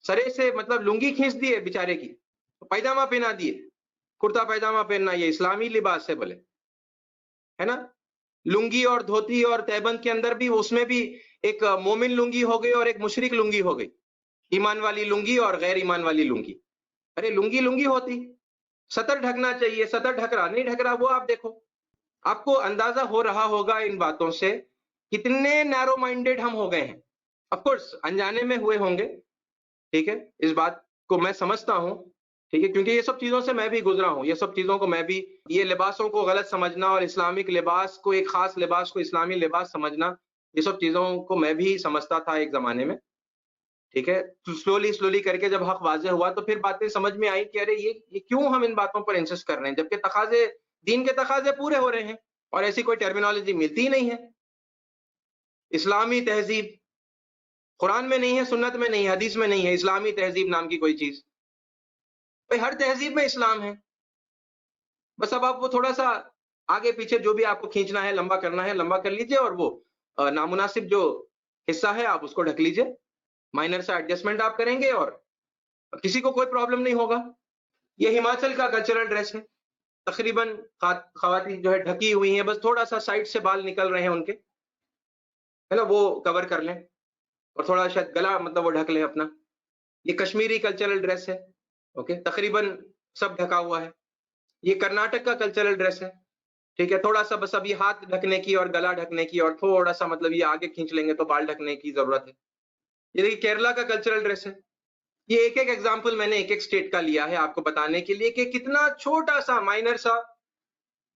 سرے سے مطلب لنگی کھینچ دیے بیچارے کی، پیجامہ پہنا دیے، کرتا پیجامہ پہننا یہ اسلامی لباس ہے بولے، ہے نا. لنگی اور دھوتی اور تہبند کے اندر بھی اس میں بھی ایک مومن لنگی ہو گئی اور ایک مشرک لنگی ہو گئی، ایمان والی لنگی اور غیر ایمان والی لنگی. ارے لنگی لنگی ہوتی، سطر ڈھکنا چاہیے، سطر ڈھک رہا نہیں ڈھک رہا وہ آپ دیکھو. آپ کو اندازہ ہو رہا ہوگا ان باتوں سے کتنے نیرو مائنڈیڈ ہم ہو گئے ہیں. آف کورس انجانے میں ہوئے ہوں گے، ٹھیک ہے، اس بات کو میں سمجھتا ہوں، ٹھیک ہے، کیونکہ یہ سب چیزوں سے میں بھی گزرا ہوں. یہ سب چیزوں کو میں بھی، یہ لباسوں کو غلط سمجھنا اور اسلامک لباس کو، ایک خاص لباس کو اسلامی لباس سمجھنا، یہ سب چیزوں کو میں بھی سمجھتا تھا ایک زمانے میں. ٹھیک ہے، سلولی کر کے جب حق واضح ہوا تو پھر باتیں سمجھ میں آئی کہ ارے یہ کیوں ہم ان باتوں پر انسسٹ کر رہے ہیں جبکہ تقاضے، دین کے تقاضے پورے ہو رہے ہیں اور ایسی کوئی ٹرمینالوجی ملتی ہی نہیں ہے. اسلامی تہذیب قرآن میں نہیں ہے، سنت میں نہیں ہے، حدیث میں نہیں ہے اسلامی تہذیب نام کی کوئی چیز. بھائی ہر تہذیب میں اسلام ہے، بس اب آپ وہ تھوڑا سا آگے پیچھے جو بھی آپ کو کھینچنا ہے، لمبا کرنا ہے لمبا کر لیجئے، اور وہ نامناسب جو حصہ ہے آپ اس کو ڈھک لیجئے. مائنر سا ایڈجسٹمنٹ آپ کریں گے اور کسی کو کوئی پرابلم نہیں ہوگا. یہ ہماچل کا کلچرل ڈریس ہے، تقریباً خواتین جو ہے ڈھکی ہوئی ہیں، بس تھوڑا سا سائڈ سے بال نکل رہے ہیں ان کے، ہے نا، وہ کور کر لیں اور تھوڑا شاید گلا مطلب وہ ڈھک لیں اپنا. یہ کشمیری کلچرل ڈریس ہے، اوکے، تقریباً سب ڈھکا ہوا ہے. یہ کرناٹک کا کلچرل ڈریس ہے، ٹھیک ہے، تھوڑا سا بس ابھی ہاتھ ڈھکنے کی اور گلا ڈھکنے کی اور تھوڑا سا مطلب یہ آگے کھینچ لیں گے تو بال ڈھکنے کی ضرورت ہے. یہ دیکھیے کیرلا کا کلچرل ڈریس ہے. یہ ایک ایگزامپل میں نے ایک اسٹیٹ کا لیا ہے آپ کو بتانے کے لیے کہ کتنا چھوٹا سا مائنر سا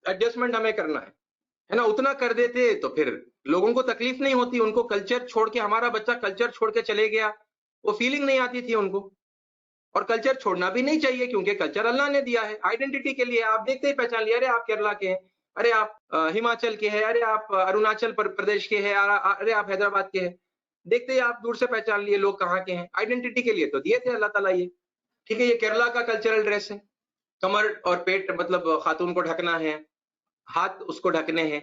ایڈجسٹمنٹ ہمیں کرنا ہے نا. اتنا کر دیتے تو پھر لوگوں کو تکلیف نہیں ہوتی. ان کو کلچر چھوڑ کے، ہمارا بچہ کلچر چھوڑ کے چلے گیا، وہ فیلنگ نہیں آتی تھی ان کو. اور کلچر چھوڑنا بھی نہیں چاہیے کیونکہ کلچر اللہ نے دیا ہے آئیڈینٹی کے لیے. آپ دیکھتے ہی پہچان لیا، ارے آپ کیرلا کے ہیں، ارے آپ ہماچل کے ہیں، ارے آپ اروناچل پردیش کے ہیں، ارے آپ حیدرآباد کے ہیں. دیکھتے ہی آپ دور سے پہچان لیے لوگ کہاں کے ہیں. آئیڈینٹی کے لیے تو دیے تھے اللہ تعالیٰ یہ. ٹھیک ہے، یہ کیرلا کا کلچرل ڈریس ہے. کمر اور پیٹ مطلب خاتون کو ڈھکنا ہے، ہاتھ اس کو ڈھکنے ہیں،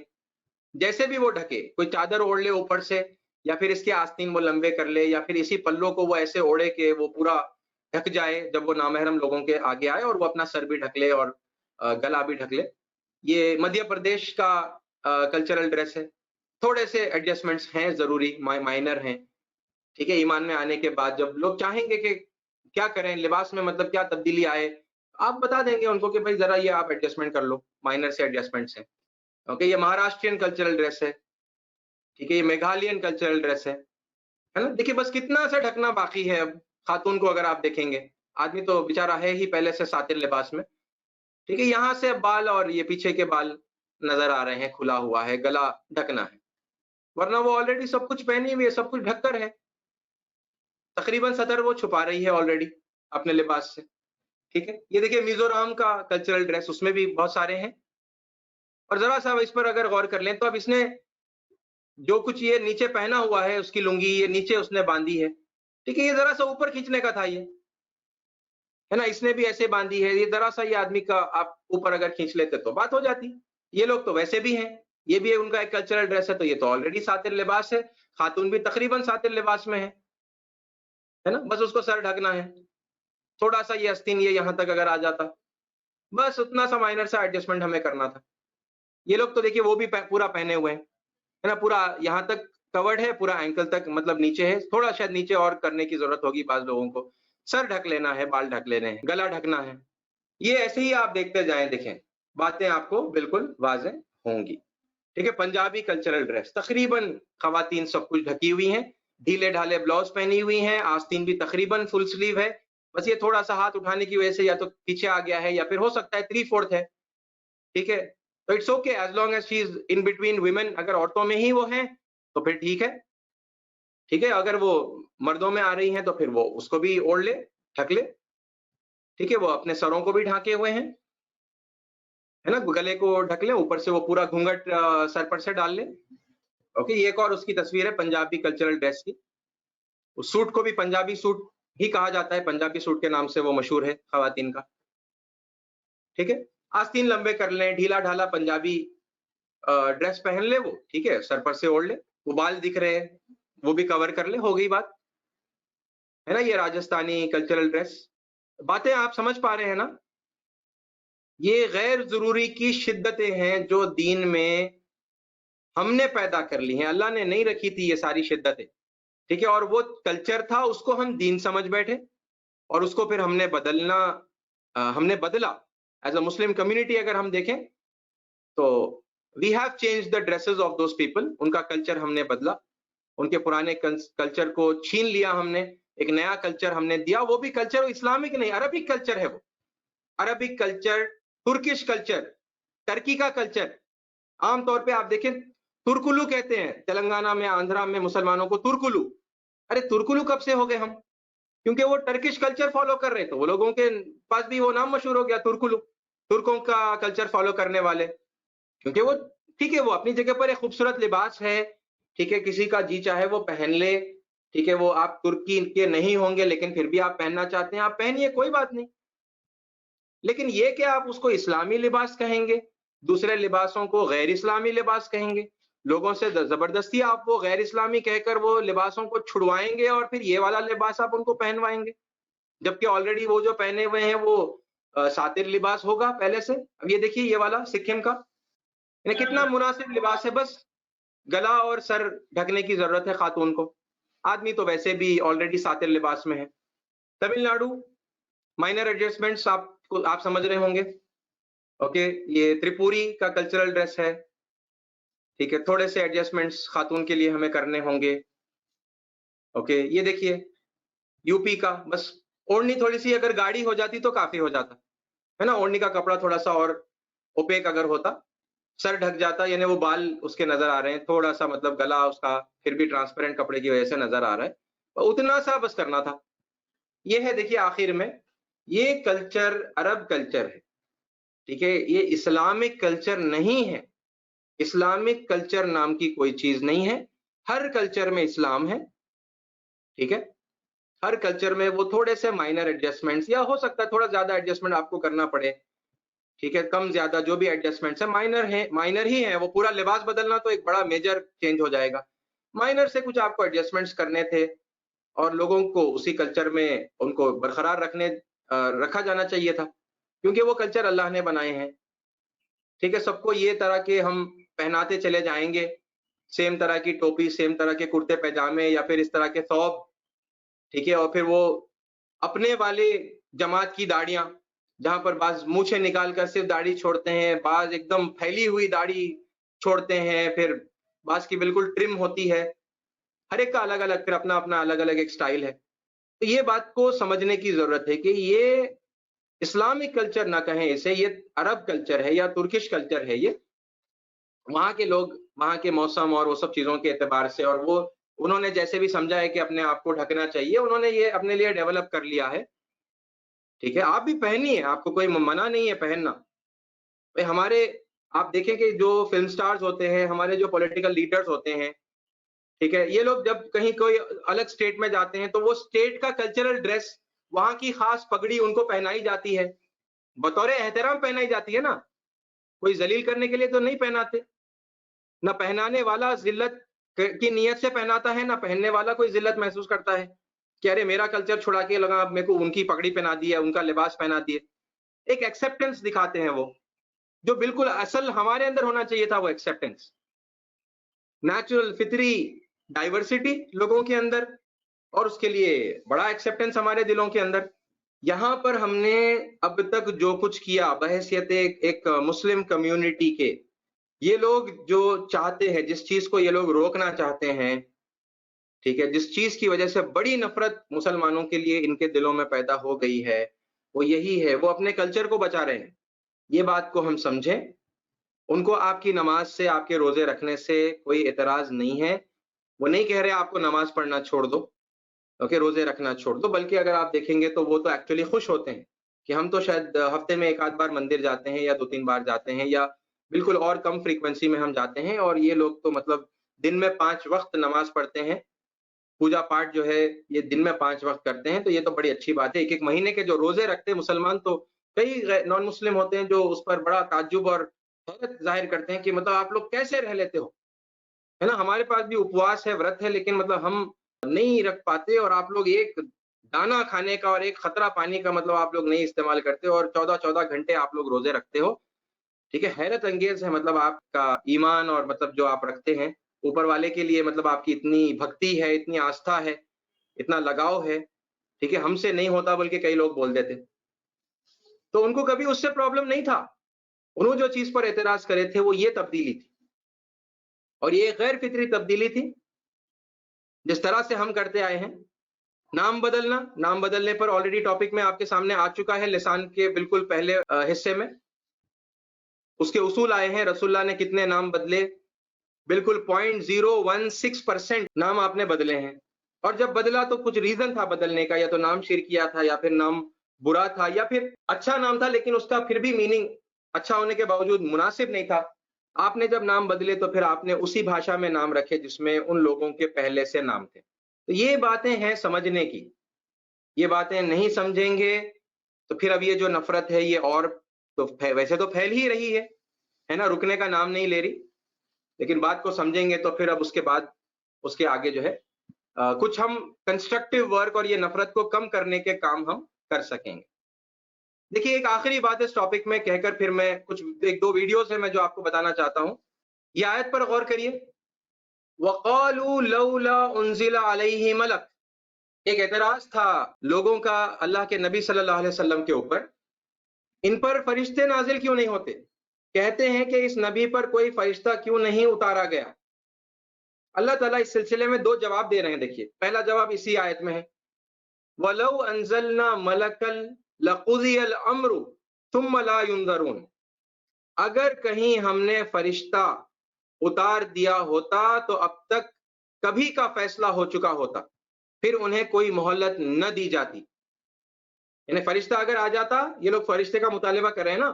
جیسے بھی وہ ڈھکے، کوئی چادر اوڑھ لے اوپر سے یا پھر اس کے آستین وہ لمبے کر لے یا پھر اسی پلوں کو وہ ایسے اوڑھے کہ وہ پورا ڈھک جائے جب وہ نامحرم لوگوں کے آگے آئے، اور وہ اپنا سر بھی ڈھک لے اور گلا بھی ڈھک لے. یہ مدھیہ پردیش کا کلچرل ڈریس ہے. تھوڑے سے ایڈجسٹمنٹس ہیں ضروری، مائنر ہیں. ٹھیک ہے، ایمان میں آنے کے بعد جب لوگ چاہیں گے کہ کیا کریں لباس میں، مطلب کیا تبدیلی آئے، آپ بتا دیں گے ان کو کہ بھائی ذرا یہ آپ ایڈجسٹمنٹ کر لو، مائنر سے ایڈجسٹمنٹس ہیں. اوکے، یہ مہاراشٹرین کلچرل ڈریس ہے، ٹھیک ہے، یہ میگھالین کلچرل ڈریس ہے نا. دیکھیے بس کتنا سا ڈھکنا باقی ہے اب خاتون کو. اگر آپ دیکھیں گے آدمی تو بیچارہ ہے ہی پہلے سے ساتر لباس میں، ٹھیک ہے، یہاں سے بال اور یہ پیچھے کے بال نظر آ رہے ہیں، کھلا ہوا ہے، گلا ڈھکنا ہے، ورنہ وہ آلریڈی سب کچھ پہنی ہوئی ہے، سب کچھ ڈھک کر ہے. تقریباً سطر وہ چھپا رہی ہے آلریڈی اپنے لباس سے، ٹھیک ہے. یہ دیکھیے میزورام کا کلچرل ڈریس، اس میں بھی بہت سارے ہیں. اور ذرا سا اس پر اگر غور کر لیں تو اب اس نے جو کچھ یہ نیچے پہنا ہوا ہے، اس کی لنگی یہ نیچے اس نے باندھی ہے، ٹھیک ہے، یہ ذرا سا اوپر کھینچنے کا تھا، یہ ہے نا، اس نے بھی ایسے باندھی ہے. یہ ذرا سا یہ آدمی کا آپ اوپر اگر کھینچ لیتے تو بات ہو جاتی. یہ لوگ تو ویسے بھی ہیں، یہ بھی ان کا ایک کلچرل ڈریس ہے، تو یہ تو آلریڈی ساتر لباس ہے. خاتون بھی تقریباً ساتر لباس میں ہے نا، بس اس کو سر ڈھکنا ہے. تھوڑا سا یہ آستین یہ یہاں تک اگر آ جاتا، بس اتنا سا مائنر سا ایڈجسٹمنٹ ہمیں کرنا تھا. یہ لوگ تو دیکھیے وہ بھی پورا پہنے ہوئے ہیں، ہے نا، پورا یہاں تک کورڈ ہے، پورا اینکل تک، مطلب نیچے ہے، تھوڑا شاید نیچے اور کرنے کی ضرورت ہوگی بعض لوگوں کو. سر ڈھک لینا ہے، بال ڈھک لینے ہیں، گلا ڈھکنا ہے. یہ ایسے ہی آپ دیکھتے جائیں، دیکھیں باتیں آپ کو بالکل واضح ہوں گی. ٹھیک ہے، پنجابی کلچرل ڈریس، تقریباً خواتین سب کچھ ڈھکی ہوئی ہیں، ڈھیلے ڈھالے بلاؤز پہنی ہوئی ہیں، آستین بھی تقریباً فل سلیو ہے. بس یہ تھوڑا سا ہاتھ اٹھانے کی وجہ سے یا تو پیچھے آ گیا ہے، یا پھر ہو سکتا ہے 3/4 ہے. ٹھیک ہے، تو it's okay as long as she is in between women. اگر عورتوں میں ہی وہ ہیں تو پھر ٹھیک ہے، ٹھیک ہے. اگر وہ مردوں میں آ رہی ہیں تو پھر وہ اس کو بھی اوڑھ لے، ڈھک لے، ٹھیک ہے. وہ اپنے سروں کو بھی ڈھانکے ہوئے ہیں، ہے نا، گلے کو ڈھک لیں، اوپر سے وہ پورا گھونگھٹ سر پر سے ڈال لیں. اوکے، یہ ایک اور اس کی تصویر ہے پنجابی کلچرل ڈریس کی. اس سوٹ کو بھی پنجابی سوٹ ہی کہا جاتا ہے، پنجابی سوٹ کے نام سے وہ مشہور ہے خواتین کا. ٹھیک ہے، آستین لمبے کر لیں، ڈھیلا ڈھالا پنجابی ڈریس پہن لے وہ، ٹھیک ہے، سر پر سے اوڑھ لے، وہ بال دکھ رہے ہیں وہ بھی کور کر لے، ہو گئی بات، ہے نا. یہ راجستھانی کلچرل ڈریس. باتیں آپ سمجھ پا رہے ہیں نا. یہ غیر ضروری کی شدتیں ہیں جو دین میں ہم نے پیدا کر لی ہیں، اللہ نے نہیں رکھی تھی یہ ساری شدتیں، ٹھیک ہے. اور وہ کلچر تھا، اس کو ہم دین سمجھ بیٹھے، اور اس کو پھر ہم نے بدلا ایز اے مسلم کمیونٹی. اگر ہم دیکھیں تو we have change the dresses of those people. ان کا کلچر ہم نے بدلا، ان کے پرانے کلچر کو چھین لیا ہم نے، ایک نیا کلچر ہم نے دیا. وہ بھی کلچر اسلامک نہیں، عربک کلچر ہے. وہ عربک کلچر، ترکش کلچر، ترکی کا کلچر. عام طور پہ آپ دیکھیں ترکلو کہتے ہیں تلنگانہ میں، آندھرا میں مسلمانوں کو ترکلو. ارے ترکلو کب سے ہو گئے ہم؟ کیونکہ وہ ٹرکش کلچر فالو کر رہے، تو وہ لوگوں کے پاس بھی وہ نام مشہور ہو گیا ترکلو، ترکوں کا کلچر فالو کرنے والے. کیونکہ وہ ٹھیک ہے، وہ اپنی جگہ پر ایک خوبصورت لباس ہے، ٹھیک ہے، کسی کا جی چاہے وہ پہن لے، ٹھیک ہے. وہ آپ ترکی کے نہیں ہوں گے لیکن پھر بھی آپ پہننا چاہتے ہیں، آپ پہنیے، کوئی بات نہیں. لیکن یہ کہ آپ اس کو اسلامی لباس کہیں گے، دوسرے لباسوں کو غیر اسلامی لباس کہیں گے، لوگوں سے زبردستی آپ وہ غیر اسلامی کہہ کر وہ لباسوں کو چھڑوائیں گے، اور پھر یہ والا لباس آپ ان کو پہنوائیں گے، جبکہ آلریڈی وہ جو پہنے ہوئے ہیں وہ ساتر لباس ہوگا پہلے سے. اب یہ دیکھیے یہ والا سکم کا، یعنی کتنا مناسب لباس ہے. بس گلا اور سر ڈھکنے کی ضرورت ہے خاتون کو، آدمی تو ویسے بھی آلریڈی ساتر لباس میں ہے. تمل ناڈو مائنر ایڈجسٹمنٹس آپ سمجھ رہے ہوں گے. اوکے، یہ تریپوری کا کلچرل ڈریس ہے، ٹھیک ہے. تھوڑے سے ایڈجسٹمنٹس خاتون کے لیے ہمیں کرنے ہوں گے. اوکے، یہ دیکھیے یو پی کا، بس اوڑھنی تھوڑی سی اگر گاڑی ہو جاتی تو کافی ہو جاتا، ہے نا. اوڑھنی کا کپڑا تھوڑا سا اور اوپیک اگر ہوتا، سر ڈھک جاتا، یعنی وہ بال اس کے نظر آ رہے ہیں تھوڑا سا، مطلب گلا اس کا پھر بھی ٹرانسپیرنٹ کپڑے کی وجہ سے نظر آ رہا ہے، اتنا سا بس کرنا تھا. یہ ہے دیکھیے آخر میں، یہ کلچر عرب کلچر ہے، ٹھیک ہے. یہ اسلامک کلچر نہیں ہے. اسلامک کلچر نام کی کوئی چیز نہیں ہے. ہر کلچر میں اسلام ہے، ٹھیک ہے. ہر کلچر میں وہ تھوڑے سے مائنر ایڈجسٹمنٹس، یا ہو سکتا ہے تھوڑا زیادہ ایڈجسٹمنٹ آپ کو کرنا پڑے، ٹھیک ہے. کم زیادہ جو بھی ایڈجسٹمنٹس ہیں مائنر ہی ہیں. وہ پورا لباس بدلنا تو ایک بڑا میجر چینج ہو جائے گا. مائنر سے کچھ آپ کو ایڈجسٹمنٹس کرنے تھے، اور لوگوں کو اسی کلچر میں ان کو برقرار رکھا جانا چاہیے تھا، کیونکہ وہ کلچر اللہ نے بنائے ہیں، ٹھیک ہے. سب کو یہ طرح کے ہم پہناتے چلے جائیں گے، سیم طرح کی ٹوپی، سیم طرح کے کرتے پیجامے، یا پھر اس طرح کے ثوب، ٹھیک ہے. اور پھر وہ اپنے والے جماعت کی داڑیاں، جہاں پر بعض مونچھیں نکال کر صرف داڑھی چھوڑتے ہیں، بعض ایک دم پھیلی ہوئی داڑھی چھوڑتے ہیں، پھر بعض کی بالکل ٹرم ہوتی ہے، ہر ایک کا الگ الگ پھر اپنا اپنا الگ الگ ایک سٹائل ہے۔ تو یہ بات کو سمجھنے کی ضرورت ہے کہ یہ اسلامک کلچر نہ کہیں اسے، یہ عرب کلچر ہے یا ترکش کلچر ہے، یہ وہاں کے لوگ وہاں کے موسم اور وہ سب چیزوں کے اعتبار سے، اور وہ انہوں نے جیسے بھی سمجھا ہے کہ اپنے آپ کو ڈھکنا چاہیے، انہوں نے یہ اپنے لیے ڈیولپ کر لیا ہے۔ ٹھیک ہے، آپ بھی پہنیے، آپ کو کوئی منع نہیں ہے پہننا۔ بھئی ہمارے آپ دیکھیں کہ جو فلم سٹارز ہوتے ہیں، ہمارے جو پولیٹیکل لیڈرز ہوتے ہیں، ٹھیک ہے، یہ لوگ جب کہیں کوئی الگ سٹیٹ میں جاتے ہیں تو وہ سٹیٹ کا کلچرل ڈریس، وہاں کی خاص پگڑی ان کو پہنائی جاتی ہے، بطور احترام پہنائی جاتی ہے نا، کوئی ذلیل کرنے کے لیے تو نہیں پہناتے۔ نہ پہنانے والا ذلت کی نیت سے پہناتا ہے، نہ پہننے والا کوئی ذلت محسوس کرتا ہے کہ ارے میرا کلچر چھڑا کے لگا اب میرے کو ان کی پگڑی پہنا دی ہے، ان کا لباس پہنا دیے۔ ایک ایکسیپٹنس دکھاتے ہیں وہ، جو بالکل اصل ہمارے اندر ہونا چاہیے تھا، وہ ایکسیپٹنس، نیچرل فطری ڈائیورسٹی لوگوں کے اندر، اور اس کے لیے بڑا ایکسیپٹنس ہمارے دلوں کے اندر۔ یہاں پر ہم نے اب تک جو کچھ کیا بحیثیت ایک مسلم کمیونٹی کے، یہ لوگ جو چاہتے ہیں، جس چیز کو یہ لوگ روکنا چاہتے ہیں، ٹھیک ہے، جس چیز کی وجہ سے بڑی نفرت مسلمانوں کے لیے ان کے دلوں میں پیدا ہو گئی ہے، وہ یہی ہے، وہ اپنے کلچر کو بچا رہے ہیں۔ یہ بات کو ہم سمجھیں۔ ان کو آپ کی نماز سے، آپ کے روزے رکھنے سے کوئی اعتراض نہیں ہے، وہ نہیں کہہ رہے آپ کو نماز پڑھنا چھوڑ دو، اوکے، روزے رکھنا چھوڑ دو، بلکہ اگر آپ دیکھیں گے تو وہ تو ایکچولی خوش ہوتے ہیں کہ ہم تو شاید ہفتے میں ایک آدھ بار مندر جاتے ہیں یا 2-3 بار جاتے ہیں، یا بالکل اور کم فریکوینسی میں ہم جاتے ہیں، اور یہ لوگ تو مطلب دن میں 5 وقت نماز پڑھتے ہیں، پوجا پاٹ جو ہے یہ دن میں 5 وقت کرتے ہیں، تو یہ تو بڑی اچھی بات ہے۔ ایک مہینے کے جو روزے رکھتے ہیں مسلمان، تو کئی نان مسلم ہوتے ہیں جو اس پر بڑا تعجب اور حیرت ظاہر کرتے ہیں کہ مطلب آپ لوگ کیسے رہ لیتے ہو، ہے نا، ہمارے پاس بھی اپواس ہے، ورت ہے، لیکن مطلب ہم نہیں رکھ پاتے، اور آپ لوگ ایک دانہ کھانے کا اور ایک خطرہ پانی کا مطلب آپ لوگ نہیں استعمال کرتے، اور 14 گھنٹے آپ لوگ روزے رکھتے ہو۔ ٹھیک ہے، حیرت انگیز ہے مطلب آپ کا ایمان، اور مطلب جو آپ رکھتے ہیں اوپر والے کے لیے، مطلب آپ کی اتنی بھکتی ہے، اتنی آستھا ہے، اتنا لگاؤ ہے۔ ٹھیک ہے، ہم سے نہیں ہوتا بلکہ کئی لوگ بول دیتے، تو ان کو کبھی اس سے پرابلم نہیں تھا۔ انہوں جو چیز پر اعتراض کرے تھے وہ یہ تبدیلی تھی، اور یہ غیر فطری تبدیلی تھی جس طرح سے ہم کرتے آئے ہیں۔ نام بدلنا، نام بدلنے پر آلریڈی ٹاپک میں آپ کے سامنے آ چکا ہے، لسان کے بالکل پہلے حصے میں اس کے اصول آئے ہیں، رسول اللہ نے کتنے نام بدلے، بالکل 0.016% نام آپ نے بدلے ہیں، اور جب بدلا تو کچھ ریزن تھا بدلنے کا، یا تو نام شرکیہ تھا، یا پھر نام برا تھا، یا پھر اچھا نام تھا لیکن اس کا پھر بھی میننگ اچھا ہونے کے باوجود مناسب نہیں تھا۔ آپ نے جب نام بدلے تو پھر آپ نے اسی بھاشا میں نام رکھے جس میں ان لوگوں کے پہلے سے نام تھے۔ تو یہ باتیں ہیں سمجھنے کی، یہ باتیں نہیں سمجھیں گے تو پھر اب یہ جو نفرت ہے یہ اور تو ویسے تو پھیل ہی رہی ہے نا، رکنے کا نام نہیں لے رہی، لیکن بات کو سمجھیں گے تو پھر اب اس کے بعد اس کے آگے جو ہے کچھ ہم کنسٹرکٹیو ورک اور یہ نفرت کو کم کرنے کے کام ہم کر سکیں گے۔ دیکھیے ایک آخری بات اس ٹاپک میں کہہ کر پھر میں کچھ 1-2 ویڈیوز ہیں میں جو آپ کو بتانا چاہتا ہوں۔ یہ آیت پر غور کریے، وَقَالُوا لَوْلَا أُنزِلَ عَلَيْهِ مَلَكٌ، ایک اعتراض تھا لوگوں کا اللہ کے نبی صلی اللہ علیہ وسلم کے اوپر، ان پر فرشتے نازل کیوں نہیں ہوتے؟ کہتے ہیں کہ اس نبی پر کوئی فرشتہ کیوں نہیں اتارا گیا؟ اللہ تعالیٰ اس سلسلے میں 2 جواب دے رہے ہیں۔ دیکھیے پہلا جواب اسی آیت میں ہے، وَلَوْ أَنزَلْنَا مَلَكًا لَقُضِيَ الْأَمْرُ ثُمَّ لَا يُنظَرُونَ، اگر کہیں ہم نے فرشتہ اتار دیا ہوتا تو اب تک کبھی کا فیصلہ ہو چکا ہوتا، پھر انہیں کوئی مہلت نہ دی جاتی۔ یعنی فرشتہ اگر آ جاتا، یہ لوگ فرشتے کا مطالبہ کر رہے ہیں نا،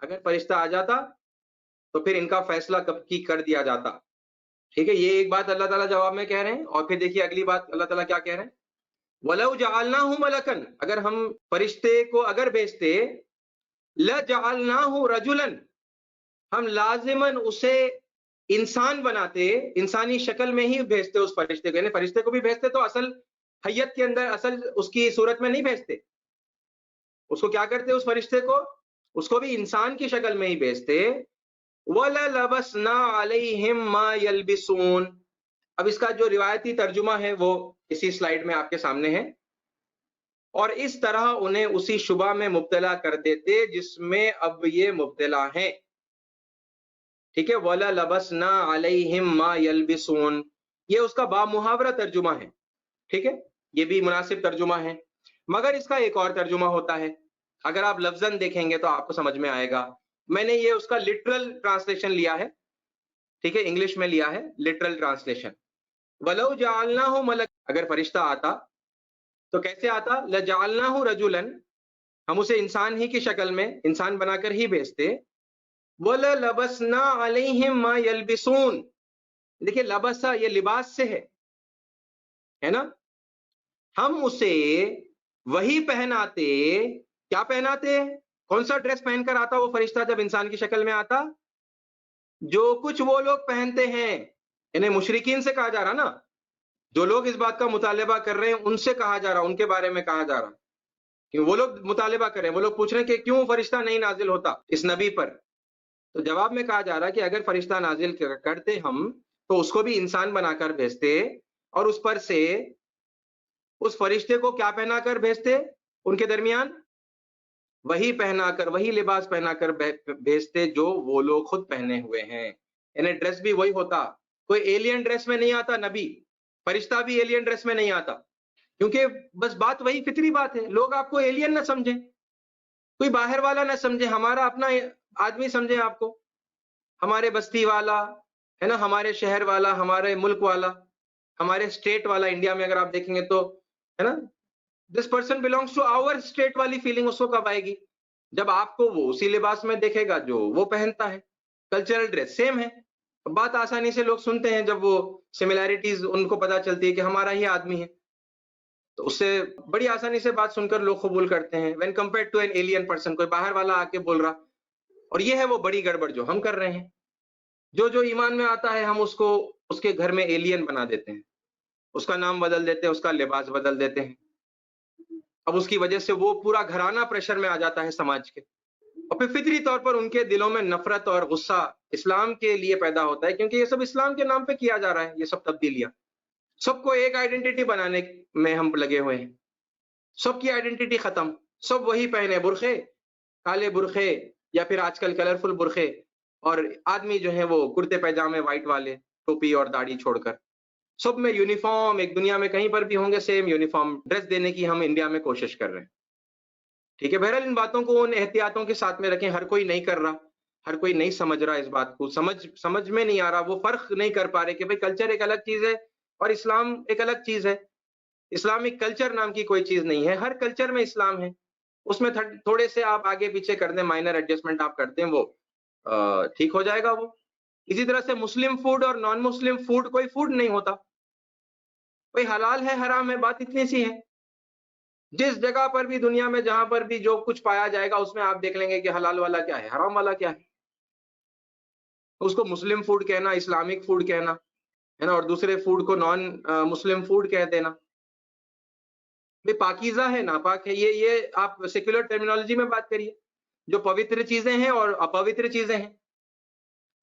اگر فرشتہ آ جاتا تو پھر ان کا فیصلہ کب کی کر دیا جاتا۔ ٹھیک ہے، یہ ایک بات اللہ تعالیٰ جواب میں کہہ رہے ہیں، اور پھر دیکھیے اگلی بات اللہ تعالیٰ کیا کہہ رہے ہیں، وَلَوْ جَعَلْنَاهُ مَلَكًا، اگر ہم فرشتے کو اگر بھیجتے، لَجَعَلْنَاهُ رَجُلًا، ہم لازماً اسے انسان بناتے، انسانی شکل میں ہی بھیجتے اس فرشتے کو، یعنی فرشتے کو بھی بھیجتے تو اصل حیت کے اندر، اصل اس کی صورت میں نہیں بھیجتے، اس کو کیا کرتے اس فرشتے کو، اس کو بھی انسان کی شکل میں ہی بھیجتے۔ وَلَلَبَسْنَا عَلَيْهِمْ مَا يَلْبِسُونَ، اب اس کا جو روایتی ترجمہ ہے وہ اسی سلائیڈ میں آپ کے سامنے ہے۔ اور اس طرح انہیں اسی شبہ میں مبتلا کر دیتے جس میں اب یہ مبتلا ہیں. ٹھیک ہے، وَلَا لَبَسْنَا عَلَيْهِمْ مَا يَلْبِسُونَ، یہ اس کا بامحاورہ ترجمہ ہے. ٹھیک ہے، یہ بھی مناسب ترجمہ ہے. مگر اس کا ایک اور ترجمہ ہوتا ہے، اگر آپ لفظاً دیکھیں گے تو آپ کو سمجھ میں آئے گا. میں نے یہ اس کا لٹرل ٹرانسلیشن لیا ہے. ٹھیک ہے، انگلش میں لیا ہے لٹرل ٹرانسلیشن. وَلَوْ جَعَلْنَاهُ مَلَكًا، اگر فرشتہ آتا تو کیسے آتا؟ لَجَعَلْنَاهُ رَجُلًا، ہم اسے انسان ہی کی شکل میں انسان بنا کر ہی بھیجتے. وَلَلَبَسْنَا عَلَيْهِمْ مَا يَلْبِسُونَ، دیکھیے لبسا یہ لباس سے ہے نا، ہم اسے وہی پہناتے. کیا پہناتے؟ کون سا ڈریس پہن کر آتا وہ فرشتہ جب انسان کی شکل میں آتا؟ جو کچھ وہ لوگ پہنتے ہیں. انہیں مشرکین سے کہا جا رہا نا، جو لوگ اس بات کا مطالبہ کر رہے ہیں ان سے کہا جا رہا، ان کے بارے میں کہا جا رہا کہ وہ لوگ مطالبہ کر رہے ہیں، وہ لوگ پوچھ رہے ہیں کہ کیوں فرشتہ نہیں نازل ہوتا اس نبی پر. تو جواب میں کہا جا رہا کہ اگر فرشتہ نازل کرتے ہم تو اس کو بھی انسان بنا کر بھیجتے، اور اس پر سے اس فرشتے کو کیا پہنا کر بھیجتے؟ ان کے درمیان وہی پہنا کر، وہی لباس پہنا کر بھیجتے جو وہ لوگ خود پہنے ہوئے ہیں. یعنی ڈریس بھی وہی ہوتا. کوئی ایلین ڈریس میں نہیں آتا نبی، فرشتہ بھی ایلین ڈریس میں نہیں آتا، کیونکہ بس بات وہی فطری بات ہے. لوگ آپ کو ایلین نہ سمجھیں، کوئی باہر والا نہ سمجھے، ہمارا اپنا آدمی سمجھے آپ کو، ہمارے بستی والا ہے نا، ہمارے شہر والا، ہمارے ملک والا، ہمارے اسٹیٹ والا. انڈیا میں اگر آپ دیکھیں گے تو ہے نا، this person belongs to our state والی فیلنگ اس کو کب آئے گی؟ جب آپ کو وہ اسی لباس میں دیکھے گا جو وہ پہنتا ہے. کلچرل ڈریس سیم ہے. بات آسانی سے لوگ سنتے ہیں جب وہ سملیرٹیز ان کو پتا چلتی ہے کہ ہمارا ہی آدمی ہے، تو اس سے بڑی آسانی سے بات سن کر لوگ قبول کرتے ہیں when compare to an alien person. کوئی باہر والا آ کے بول رہا، اور یہ ہے وہ بڑی گڑبڑ جو ہم کر رہے ہیں. جو ایمان میں آتا ہے ہم اس کو اس کے گھر میں ایلین بنا دیتے ہیں، اس کا نام بدل دیتے ہیں، اس کا لباس بدل دیتے ہیں. اب اس کی وجہ سے وہ پورا گھرانہ پریشر میں آ جاتا ہے سماج کے، اور پھر فطری طور پر ان کے دلوں میں نفرت اور غصہ اسلام کے لیے پیدا ہوتا ہے، کیونکہ یہ سب اسلام کے نام پہ کیا جا رہا ہے. یہ سب تبدیلیاں سب کو ایک آئیڈینٹی بنانے میں ہم لگے ہوئے ہیں. سب کی آئیڈینٹی ختم، سب وہی پہنے، برقعے، کالے برقعے یا پھر آج کل کلرفل برقعے، اور آدمی جو ہیں وہ کرتے پیجامے وائٹ والے، ٹوپی اور داڑھی چھوڑ کر. سب میں یونیفارم، ایک دنیا میں کہیں پر بھی ہوں گے سیم یونیفارم ڈریس دینے کی ہم انڈیا میں کوشش کر رہے ہیں. ٹھیک ہے، بہرحال ان باتوں کو ان احتیاطوں کے ساتھ میں رکھیں. ہر کوئی نہیں کر رہا، ہر کوئی نہیں سمجھ رہا اس بات کو، سمجھ میں نہیں آ رہا، وہ فرق نہیں کر پا رہے کہ بھئی کلچر ایک الگ چیز ہے اور اسلام ایک الگ چیز ہے. اسلامک کلچر نام کی کوئی چیز نہیں ہے، ہر کلچر میں اسلام ہے. اس میں تھوڑے سے آپ آگے پیچھے کر دیں، مائنر ایڈجسٹمنٹ آپ کرتے ہیں، وہ ٹھیک ہو جائے گا وہ. اسی طرح سے مسلم فوڈ اور نان مسلم فوڈ کوئی فوڈ نہیں ہوتا، کوئی حلال ہے حرام ہے، بات اتنی سی ہے. جس جگہ پر بھی دنیا میں جہاں پر بھی جو کچھ پایا جائے گا اس میں آپ دیکھ لیں گے کہ حلال والا کیا ہے، حرام والا کیا ہے. اس کو مسلم فوڈ کہنا، اسلامک فوڈ کہنا ہے نا، اور دوسرے فوڈ کو نان مسلم فوڈ کہہ دینا. یہ پاکیزہ ہے ناپاک ہے، یہ آپ سیکولر ٹرمینالوجی میں بات کریے. جو پوتر چیزیں ہیں اور اپوتر چیزیں ہیں،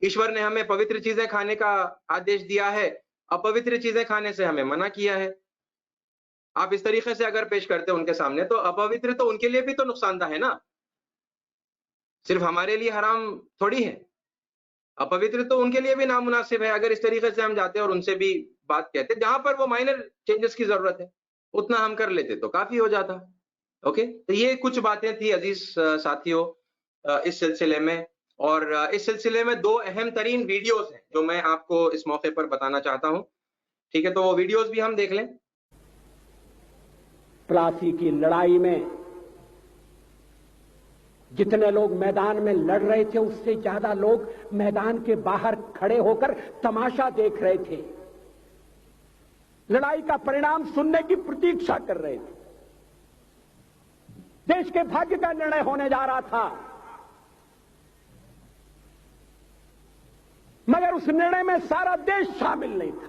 ایشور نے ہمیں پوتر چیزیں کھانے کا آدیش دیا ہے، اپوتر چیزیں کھانے سے ہمیں منع کیا ہے. آپ اس طریقے سے اگر پیش کرتے ہیں ان کے سامنے تو اپوتر تو ان کے لیے بھی تو نقصان دہ ہے نا، صرف ہمارے لیے حرام تھوڑی ہے. اپوتر تو ان کے لیے بھی نامناسب ہے. اگر اس طریقے سے ہم جاتے اور ان سے بھی بات کہتے، جہاں پر وہ مائنر چینجز کی ضرورت ہے اتنا ہم کر لیتے تو کافی ہو جاتا. اوکے، تو یہ کچھ باتیں تھی عزیز ساتھیوں اس سلسلے میں. اور اس سلسلے میں دو اہم ترین ویڈیوز ہیں جو میں آپ کو اس موقع پر بتانا چاہتا ہوں. ٹھیک ہے، تو وہ ویڈیوز بھی ہم دیکھ لیں. پلاسی کی لڑائی میں جتنے لوگ میدان میں لڑ رہے تھے اس سے زیادہ لوگ میدان کے باہر کھڑے ہو کر تماشا دیکھ رہے تھے، لڑائی کا پرینام سننے کی پرتیکشا کر رہے تھے. دیش کے بھاگیہ کا نرنے ہونے جا رہا تھا، مگر اس نرنے میں سارا دیش شامل نہیں تھا.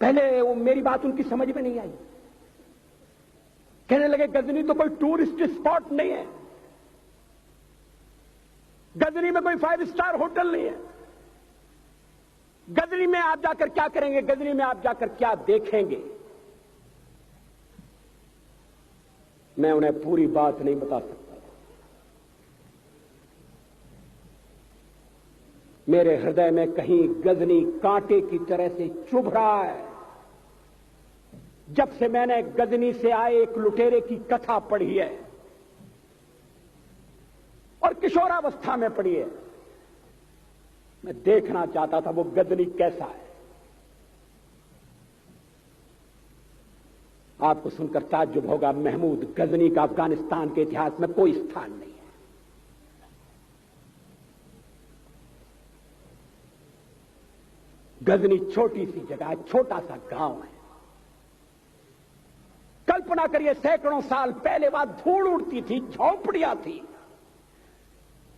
پہلے وہ میری بات ان کی سمجھ میں نہیں آئی. کہنے لگے غزنی تو کوئی ٹورسٹ اسپاٹ نہیں ہے, غزنی میں کوئی 5 اسٹار ہوٹل نہیں ہے, غزنی میں آپ جا کر کیا کریں گے, غزنی میں آپ جا کر کیا دیکھیں گے. میں انہیں پوری بات نہیں بتا سکتا. میرے ہردے میں کہیں غزنی کانٹے کی طرح سے چبھ رہا ہے. جب سے میں نے غزنی سے آئے ایک لٹیرے کی کتھا پڑھی ہے اور کشوراوستھا میں پڑھی ہے, میں دیکھنا چاہتا تھا وہ غزنی کیسا ہے. آپ کو سن کر تعجب ہوگا محمود, غزنی کا افغانستان کے اتہاس میں کوئی استھان نہیں ہے. غزنی چھوٹی سی جگہ ہے, چھوٹا سا گاؤں ہے. کلپنا کریے سینکڑوں سال پہلے وہاں دھوڑ اڑتی تھی, جھونپڑیاں تھی,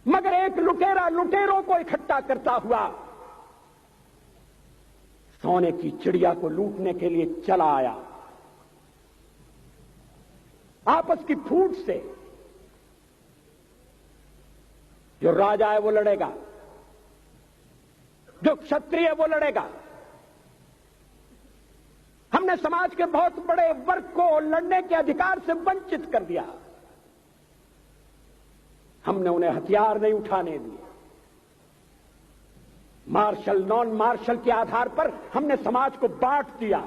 مگر ایک لٹیرا لٹیروں کو اکٹھا کرتا ہوا سونے کی چڑیا کو لوٹنے کے لیے چلا آیا. آپس کی پھوٹ سے جو راجا ہے وہ لڑے گا, جو کھتری ہے وہ لڑے گا. ہم نے سماج کے بہت بڑے ورگ کو لڑنے کے ادھیکار سے ونچت کر دیا. ہم نے انہیں ہتھیار نہیں اٹھانے دیے. Martial naan marshal K Aadhaar پر ہم نے سماج کو بانٹ دیا.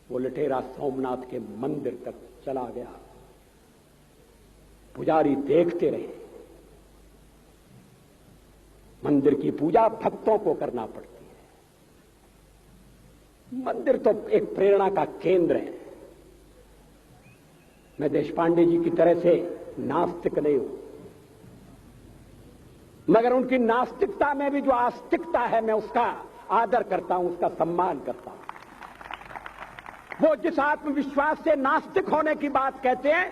وہ لٹیرا سومناتھ کے مندر تک چلا گیا. پجاری دیکھتے رہے. مندر کی پوجا بھکتوں کو کرنا پڑتی ہے. مندر تو ایک پریرنا کا کیندر ہے. میں دیش پانڈے جی کی طرح سے ناستک نہیں ہوں, مگر ان کی ناستکتا میں بھی جو آستکتا ہے میں اس کا آدر کرتا ہوں, اس کا سمان کرتا ہوں. وہ جس آتم وشواس سے ناستک ہونے کی بات کہتے ہیں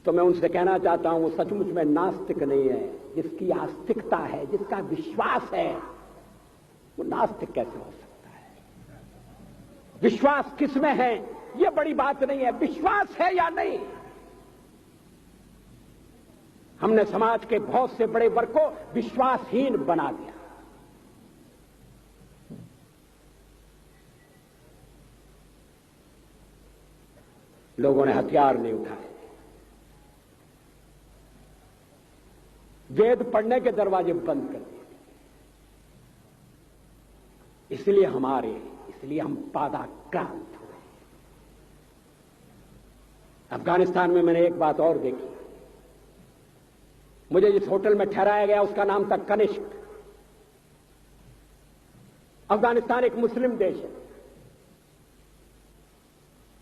تو میں ان سے کہنا چاہتا ہوں وہ سچ مچ میں ناستک نہیں ہے. جس کی آستکتا ہے, جس کا وشواس ہے, وہ ناستک کیسے ہو سکتا ہے؟ وشواس کس میں ہے یہ بڑی بات نہیں ہے, وشواس ہے یا نہیں. ہم نے سماج کے بہت سے بڑے ورگ کو وشواسہین بنا دیا. لوگوں نے ہتھیار نہیں اٹھائے. وید پڑھنے کے دروازے بند کر دیے. اس لیے ہم پاداکرانت ہوئے. افغانستان میں نے ایک بات اور دیکھی. مجھے جس ہوٹل میں ٹھہرایا گیا اس کا نام تھا کنشک. افغانستان ایک مسلم دیش ہے.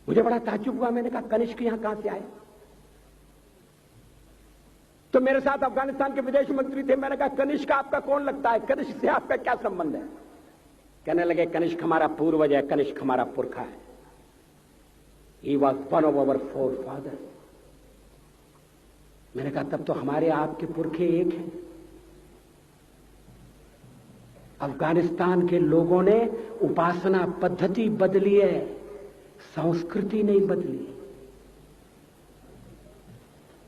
مجھے بڑا تعجب ہوا. میں نے کہا کنشک یہاں کہاں سے آئے؟ تو میرے ساتھ افغانستان کے ودیش منتری تھے. میں نے کہا کنشک آپ کا کون لگتا ہے, کنشک سے آپ کا کیا سمبند ہے؟ کہنے لگے کنشک ہمارا پوروج ہے, کنشک ہمارا پرکھا ہے. He was one of our forefathers. میں نے کہا تب تو ہمارے آپ کے پرکھے ایک ہیں. افغانستان کے لوگوں نے اپاسنا پدھتی بدلی ہے, سنسکرتی نہیں بدلی.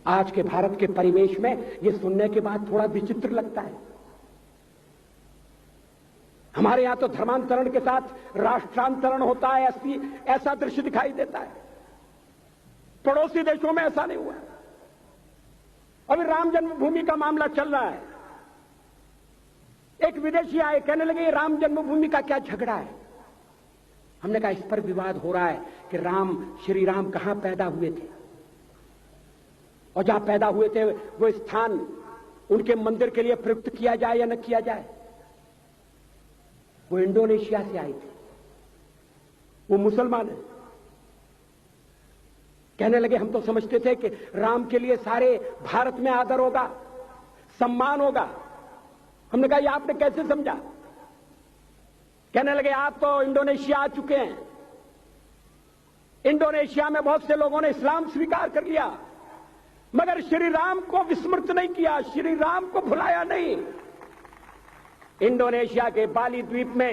آج کے بھارت کے پریویش میں یہ سننے کے بعد تھوڑا وچتر لگتا ہے. ہمارے یہاں تو دھرمانترن کے ساتھ راشٹرانترن ہوتا ہے, ایسا درش دکھائی دیتا ہے. پڑوسی دیشوں میں ایسا نہیں ہوا. ابھی رام جنم بھومی کا معاملہ چل رہا ہے. ایک ودیشی آئے, کہنے لگے رام جنم بھومی کا کیا جھگڑا ہے؟ ہم نے کہا اس پر وواد ہو رہا ہے کہ شری رام کہاں پیدا ہوئے تھے, اور جہاں پیدا ہوئے تھے وہ استھان ان کے مندر کے لیے پرکت کیا جائے یا نہ کیا جائے. وہ انڈونیشیا سے آئے تھے, وہ مسلمان ہیں. کہنے لگے ہم تو سمجھتے تھے کہ رام کے لیے سارے بھارت میں آدر ہوگا, سمان ہوگا. ہم نے کہا یہ آپ نے کیسے سمجھا؟ کہنے لگے آپ تو انڈونیشیا آ چکے ہیں. انڈونیشیا میں بہت سے لوگوں نے اسلام سویکار کر لیا, مگر شری رام کو وسمرت نہیں کیا, شری رام کو بھلایا نہیں. انڈونیشیا کے بالی دویپ میں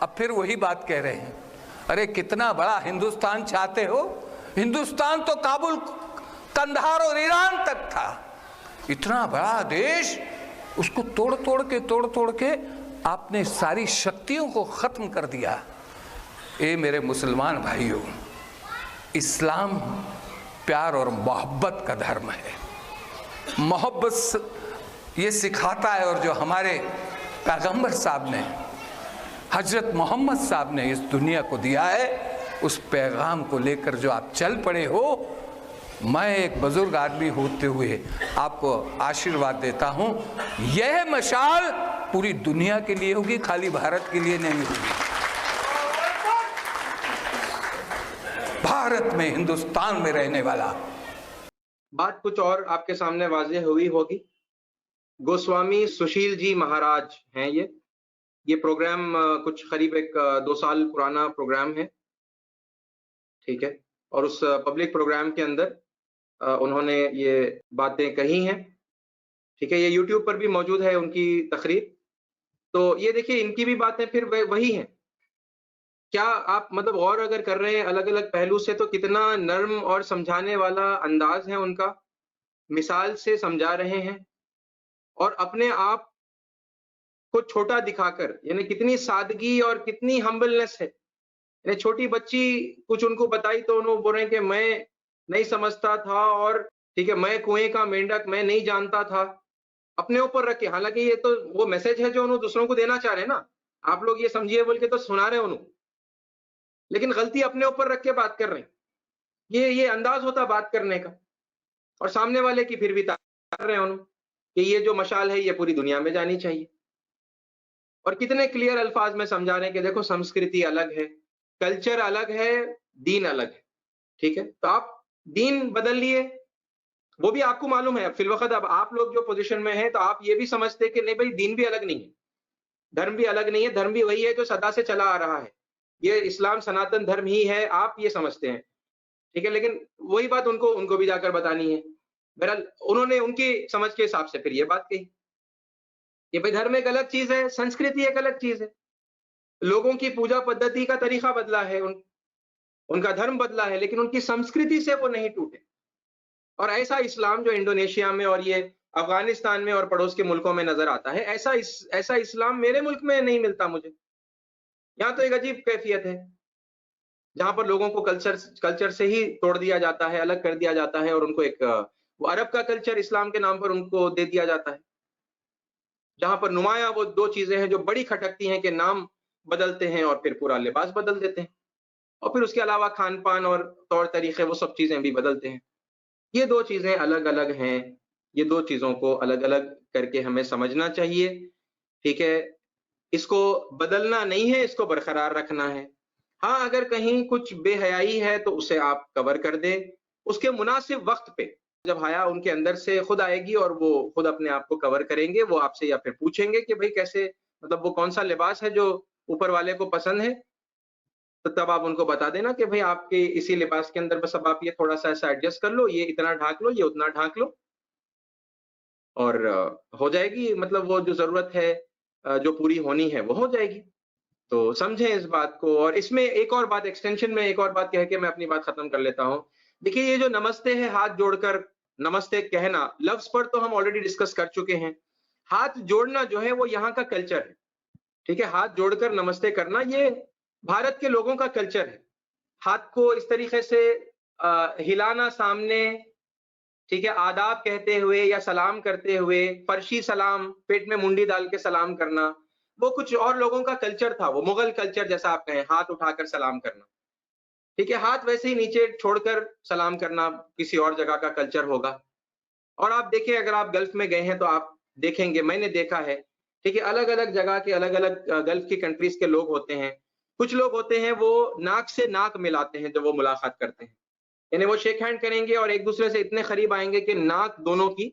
اب پھر وہی بات کہہ رہے ہیں، ارے کتنا بڑا ہندوستان چاہتے ہو؟ ہندوستان تو کابل، قندھار اور ایران تک تھا، اتنا بڑا دیش، اس کو توڑ کے آپ نے ساری شکتیوں کو ختم کر دیا۔ اے میرے مسلمان بھائیوں، اسلام پیار اور محبت کا دھرم ہے، محبت یہ سکھاتا ہے، اور جو ہمارے پیغمبر صاحب نے، حضرت محمد صاحب نے اس دنیا کو دیا ہے، اس پیغام کو لے کر جو آپ چل پڑے ہو، میں ایک بزرگ آدمی ہوتے ہوئے آپ کو آشیرواد دیتا ہوں، یہ مشعل پوری دنیا کے لیے ہوگی، خالی بھارت کے لیے نہیں ہوگی۔ بھارت میں، ہندوستان میں رہنے والا۔ بات کچھ اور آپ کے سامنے واضح ہوئی ہوگی۔ گوسوامی سشیل جی مہاراج ہیں یہ پروگرام کچھ قریب 2 سال پرانا پروگرام ہے، ٹھیک ہے، اور اس پبلک پروگرام کے اندر انہوں نے یہ باتیں کہی ہیں، ٹھیک ہے، یہ یوٹیوب پر بھی موجود ہے ان کی تقریر۔ تو یہ دیکھیے ان کی بھی باتیں پھر وہی ہیں، کیا آپ مطلب غور اگر کر رہے ہیں الگ الگ پہلو سے تو کتنا نرم اور سمجھانے والا انداز ہے ان کا، مثال سے سمجھا رہے ہیں، اور اپنے آپ کو چھوٹا دکھا کر، یعنی کتنی سادگی اور کتنی ہمبلنس ہے، یعنی چھوٹی بچی کچھ ان کو بتائی تو انہوں بول رہے ہیں کہ میں نہیں سمجھتا تھا، اور ٹھیک ہے میں کنویں کا مینڈک میں نہیں جانتا تھا، اپنے اوپر رکھے، حالانکہ یہ تو وہ میسج ہے جو انہوں دوسروں کو دینا چاہ رہے ہیں نا، آپ لوگ یہ سمجھیے بول کے تو سنا رہے ہیں انہوں، لیکن غلطی اپنے اوپر رکھ کے بات کر رہے ہیں، یہ انداز ہوتا بات کرنے کا، اور سامنے والے کی پھر بھی تعریف کر رہے ہیں انہوں کہ یہ جو مشال ہے یہ پوری دنیا میں جانی چاہیے، اور کتنے کلیئر الفاظ میں سمجھا رہے ہیں کہ دیکھو سنسکرتی الگ ہے، کلچر الگ ہے، دین الگ ہے، ٹھیک ہے، تو آپ دین بدل لیے، وہ بھی آپ کو معلوم ہے، اب فی الوقت اب آپ لوگ جو پوزیشن میں ہیں تو آپ یہ بھی سمجھتے کہ نہیں بھائی دین بھی الگ نہیں ہے، دھرم بھی الگ نہیں ہے، دھرم بھی وہی ہے جو سدا سے چلا آ رہا ہے، یہ اسلام سناتن دھرم ہی ہے، آپ یہ سمجھتے ہیں، ٹھیک ہے، لیکن وہی بات ان کو بھی جا کر بتانی ہے۔ بہرحال انہوں نے ان کی سمجھ کے حساب سے پھر یہ بات کہی کہ بھائی دھرم ایک الگ چیز ہے، سنسکرتی ایک الگ چیز ہے، لوگوں کی پوجا پدھتی کا طریقہ بدلا ہے، ان کا دھرم بدلا ہے، لیکن ان کی سنسکرتی سے وہ نہیں ٹوٹے، اور ایسا اسلام جو انڈونیشیا میں اور یہ افغانستان میں اور پڑوس کے ملکوں میں نظر آتا ہے، ایسا اسلام میرے ملک میں نہیں ملتا مجھے، یہاں تو ایک عجیب کیفیت ہے جہاں پر لوگوں کو کلچر سے ہی توڑ دیا جاتا ہے، الگ کر دیا جاتا ہے، اور ان کو ایک وہ عرب کا کلچر اسلام کے نام پر ان کو دے دیا جاتا ہے، جہاں پر نمایاں وہ 2 چیزیں ہیں جو بڑی کھٹکتی ہیں کہ نام بدلتے ہیں اور پھر پورا لباس بدل دیتے ہیں، اور پھر اس کے علاوہ کھان پان اور طور طریقے وہ سب چیزیں بھی بدلتے ہیں۔ یہ 2 چیزیں الگ الگ ہیں، یہ 2 چیزوں کو الگ الگ کر کے ہمیں سمجھنا چاہیے، ٹھیک ہے، اس کو بدلنا نہیں ہے، اس کو برقرار رکھنا ہے۔ ہاں اگر کہیں کچھ بے حیائی ہے تو اسے آپ کور کر دیں، اس کے مناسب وقت پہ، جب حیا ان کے اندر سے خود آئے گی اور وہ خود اپنے آپ کو کور کریں گے، وہ آپ سے یا پھر پوچھیں گے کہ بھئی کیسے، مطلب وہ کون سا لباس ہے جو اوپر والے کو پسند ہے، تو تب آپ ان کو بتا دینا کہ بھئی آپ کے اسی لباس کے اندر بس اب آپ یہ تھوڑا سا ایسا ایڈجسٹ کر لو، یہ اتنا ڈھانک لو، یہ اتنا ڈھانک لو، اور ہو جائے گی، مطلب وہ جو ضرورت ہے جو پوری ہونی ہے وہ ہو جائے گی۔ تو سمجھیں اس بات کو، اور اس میں ایک اور بات ایکسٹینشن میں ایک اور بات کہہ کے میں اپنی بات ختم کر لیتا ہوں۔ دیکھیے یہ جو نمستے ہے، ہاتھ جوڑ کر نمستے کہنا، لفظ پر تو ہم آلریڈی ڈسکس کر چکے ہیں، ہاتھ جوڑنا جو ہے وہ یہاں کا کلچر ہے، ٹھیک ہے، ہاتھ جوڑ کر نمستے کرنا یہ بھارت کے لوگوں کا کلچر ہے، ہاتھ کو اس طریقے سے ہلانا سامنے، ٹھیک ہے، آداب کہتے ہوئے یا سلام کرتے ہوئے، فرشی سلام، پیٹ میں منڈی ڈال کے سلام کرنا، وہ کچھ اور لوگوں کا کلچر تھا، وہ مغل کلچر جیسا آپ کہیں، ہاتھ اٹھا کر سلام کرنا، ٹھیک ہے، ہاتھ ویسے ہی نیچے چھوڑ کر سلام کرنا کسی اور جگہ کا کلچر ہوگا۔ اور آپ دیکھیں اگر آپ گلف میں گئے ہیں تو آپ دیکھیں گے، میں نے دیکھا ہے، ٹھیک ہے، الگ الگ جگہ کے الگ الگ گلف کی کنٹریز کے لوگ ہوتے ہیں، کچھ لوگ ہوتے ہیں وہ ناک سے ناک ملاتے ہیں جب وہ ملاقات کرتے ہیں، یعنی وہ شیک ہینڈ کریں گے اور ایک دوسرے سے اتنے قریب آئیں گے کہ ناک دونوں کی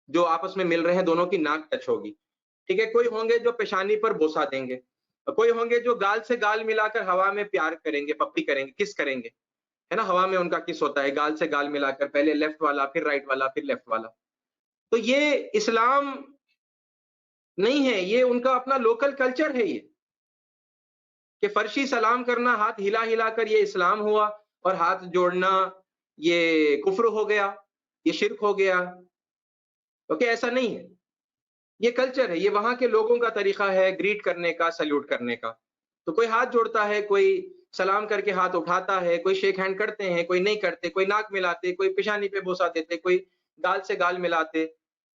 جو آپس میں مل رہے ہیں دونوں کی ناک ٹچ ہوگی، ٹھیک ہے، کوئی ہوں گے جو پیشانی پر بوسہ دیں گے، کوئی ہوں گے جو گال سے گال ملا کر ہوا میں پیار کریں گے، پپی کریں گے، کس کریں گے، ہے نا، ہوا میں ان کا کس ہوتا ہے، گال سے گال ملا کر، پہلے لیفٹ والا پھر رائٹ والا پھر لیفٹ والا۔ تو یہ اسلام نہیں ہے، یہ ان کا اپنا لوکل کلچر ہے، یہ کہ فرشی سلام کرنا ہاتھ ہلا ہلا کر یہ اسلام ہوا اور ہاتھ جوڑنا یہ کفر ہو گیا، یہ شرک ہو گیا. اوکے، ایسا نہیں ہے. یہ کلچر ہے، یہ وہاں کے لوگوں کا طریقہ ہے گریٹ کرنے کا، سلیوٹ کرنے کا. تو کوئی ہاتھ جوڑتا ہے، کوئی سلام کر کے ہاتھ اٹھاتا ہے، کوئی شیک ہینڈ کرتے ہیں، کوئی نہیں کرتے، کوئی ناک ملاتے، کوئی پیشانی پہ بوسہ دیتے، کوئی گال سے گال ملاتے.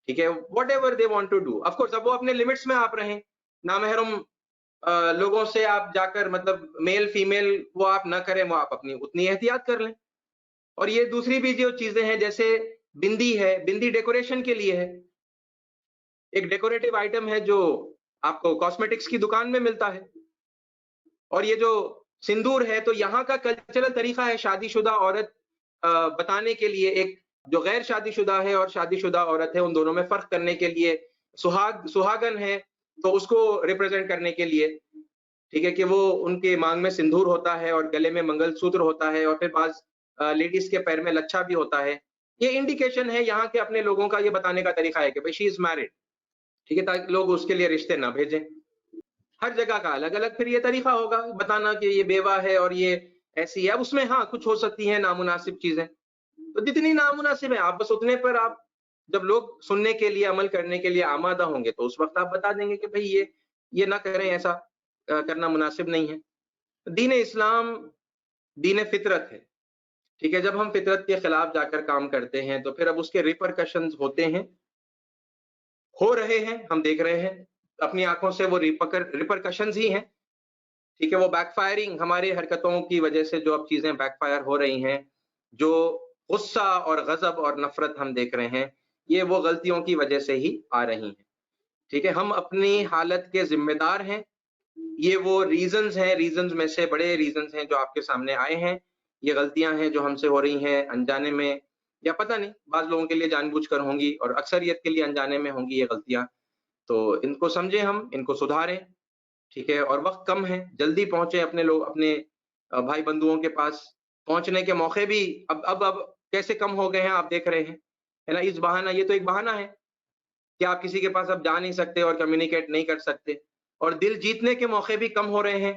ٹھیک ہے، whatever they want to do. Of course اب وہ اپنے لمٹس میں آپ رہیں. نامحرم لوگوں سے آپ جا کر مطلب میل فیمیل وہ آپ نہ کریں، وہ آپ اپنی اتنی احتیاط کر لیں. اور یہ دوسری بھی جو چیزیں ہیں جیسے بندی ہے، بندی ڈیکوریشن کے لیے ہے، ایک ڈیکوریٹو آئٹم ہے جو آپ کو کاسمیٹکس کی دکان میں ملتا ہے. اور یہ جو سندور ہے تو یہاں کا کلچرل طریقہ ہے شادی شدہ عورت بتانے کے لیے، ایک جو غیر شادی شدہ ہے اور شادی شدہ عورت ہے ان دونوں میں فرق کرنے کے لیے، سہاگن ہے تو اس کو ریپرزینٹ کرنے کے لیے. ٹھیک ہے، کہ وہ ان کے مانگ میں سندور ہوتا ہے اور گلے میں منگل سوتر ہوتا ہے اور پھر بعض لیڈیز کے پیر میں لچھا بھی ہوتا ہے. یہ انڈیکیشن ہے یہاں کے اپنے لوگوں کا، یہ بتانے کا طریقہ ہے کہ بھئی شی از میرڈ. ٹھیک ہے، تاکہ لوگ اس کے لیے رشتے نہ بھیجیں. ہر جگہ کا الگ الگ پھر یہ طریقہ ہوگا بتانا کہ یہ بیوہ ہے اور یہ ایسی ہے. اس میں ہاں کچھ ہو سکتی ہیں نامناسب چیزیں، تو جتنی نامناسب ہیں آپ بس اتنے پر آپ جب لوگ سننے کے لیے عمل کرنے کے لیے آمادہ ہوں گے تو اس وقت آپ بتا دیں گے کہ بھئی یہ نہ کریں، ایسا کرنا مناسب نہیں ہے. دین اسلام دین فطرت ہے. ٹھیک ہے، جب ہم فطرت کے خلاف جا کر کام کرتے ہیں تو پھر اب اس کے ریپرکشنز ہوتے ہیں، ہو رہے ہیں، ہم دیکھ رہے ہیں اپنی آنکھوں سے، وہ ریپرکشنز ہی ہیں. ٹھیک ہے، وہ بیک فائرنگ ہماری حرکتوں کی وجہ سے جو اب چیزیں بیک فائر ہو رہی ہیں، جو غصہ اور غضب اور نفرت ہم دیکھ رہے ہیں، یہ وہ غلطیوں کی وجہ سے ہی آ رہی ہیں. ٹھیک ہے، ہم اپنی حالت کے ذمہ دار ہیں. یہ وہ ریزنز ہیں، ریزنز میں سے بڑے ریزنز ہیں جو آپ کے سامنے آئے ہیں. یہ غلطیاں ہیں جو ہم سے ہو رہی ہیں انجانے میں، یا پتہ نہیں بعض لوگوں کے لیے جان بوجھ کر ہوں گی اور اکثریت کے لیے انجانے میں ہوں گی یہ غلطیاں. تو ان کو سمجھیں، ہم ان کو سدھاریں. ٹھیک ہے، اور وقت کم ہے، جلدی پہنچیں اپنے بھائی بندوؤں کے پاس. پہنچنے کے موقع بھی اب کیسے کم ہو گئے ہیں آپ دیکھ رہے ہیں، ہے نا. اس بہانہ، یہ تو ایک بہانہ ہے کہ آپ کسی کے پاس اب جا نہیں سکتے اور کمیونیکیٹ نہیں کر سکتے. اور دل جیتنے کے موقع بھی کم ہو رہے ہیں.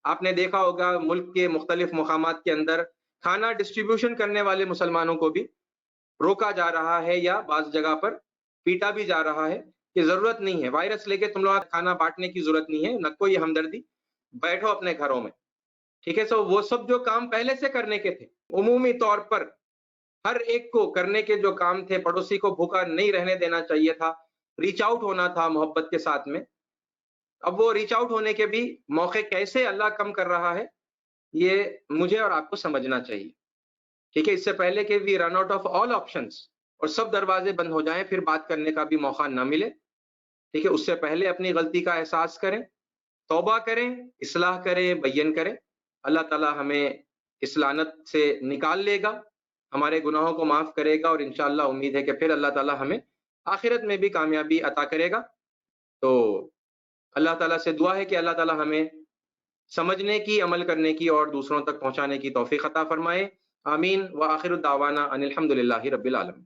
آپ نے دیکھا ہوگا ملک کے مختلف مقامات کے اندر کھانا ڈسٹریبیوشن کرنے والے مسلمانوں کو بھی روکا جا رہا ہے یا بعض جگہ پر پیٹا بھی جا رہا ہے کہ ضرورت نہیں ہے، وائرس لے کے تم لوگ کھانا بانٹنے کی ضرورت نہیں ہے، نہ کوئی ہمدردی، بیٹھو اپنے گھروں میں. ٹھیک ہے، سو وہ سب جو کام پہلے سے کرنے کے تھے، عمومی طور پر ہر ایک کو کرنے کے جو کام تھے، پڑوسی کو بھوکا نہیں رہنے دینا چاہیے تھا، ریچ آؤٹ ہونا تھا محبت کے ساتھ میں. اب وہ ریچ آؤٹ ہونے کے بھی موقع کیسے اللہ کم کر رہا ہے، یہ مجھے اور آپ کو سمجھنا چاہیے. ٹھیک ہے، اس سے پہلے کہ we run out of all options اور سب دروازے بند ہو جائیں، پھر بات کرنے کا بھی موقع نہ ملے. ٹھیک ہے، اس سے پہلے اپنی غلطی کا احساس کریں، توبہ کریں، اصلاح کریں، بیان کریں. اللہ تعالی ہمیں اس لعنت سے نکال لے گا، ہمارے گناہوں کو معاف کرے گا، اور انشاءاللہ امید ہے کہ پھر اللہ تعالی ہمیں آخرت میں بھی کامیابی عطا کرے گا. تو اللہ تعالیٰ سے دعا ہے کہ اللہ تعالیٰ ہمیں سمجھنے کی، عمل کرنے کی اور دوسروں تک پہنچانے کی توفیق عطا فرمائے. آمین. وآخر الدعوانا ان الحمد للہ رب العالمین.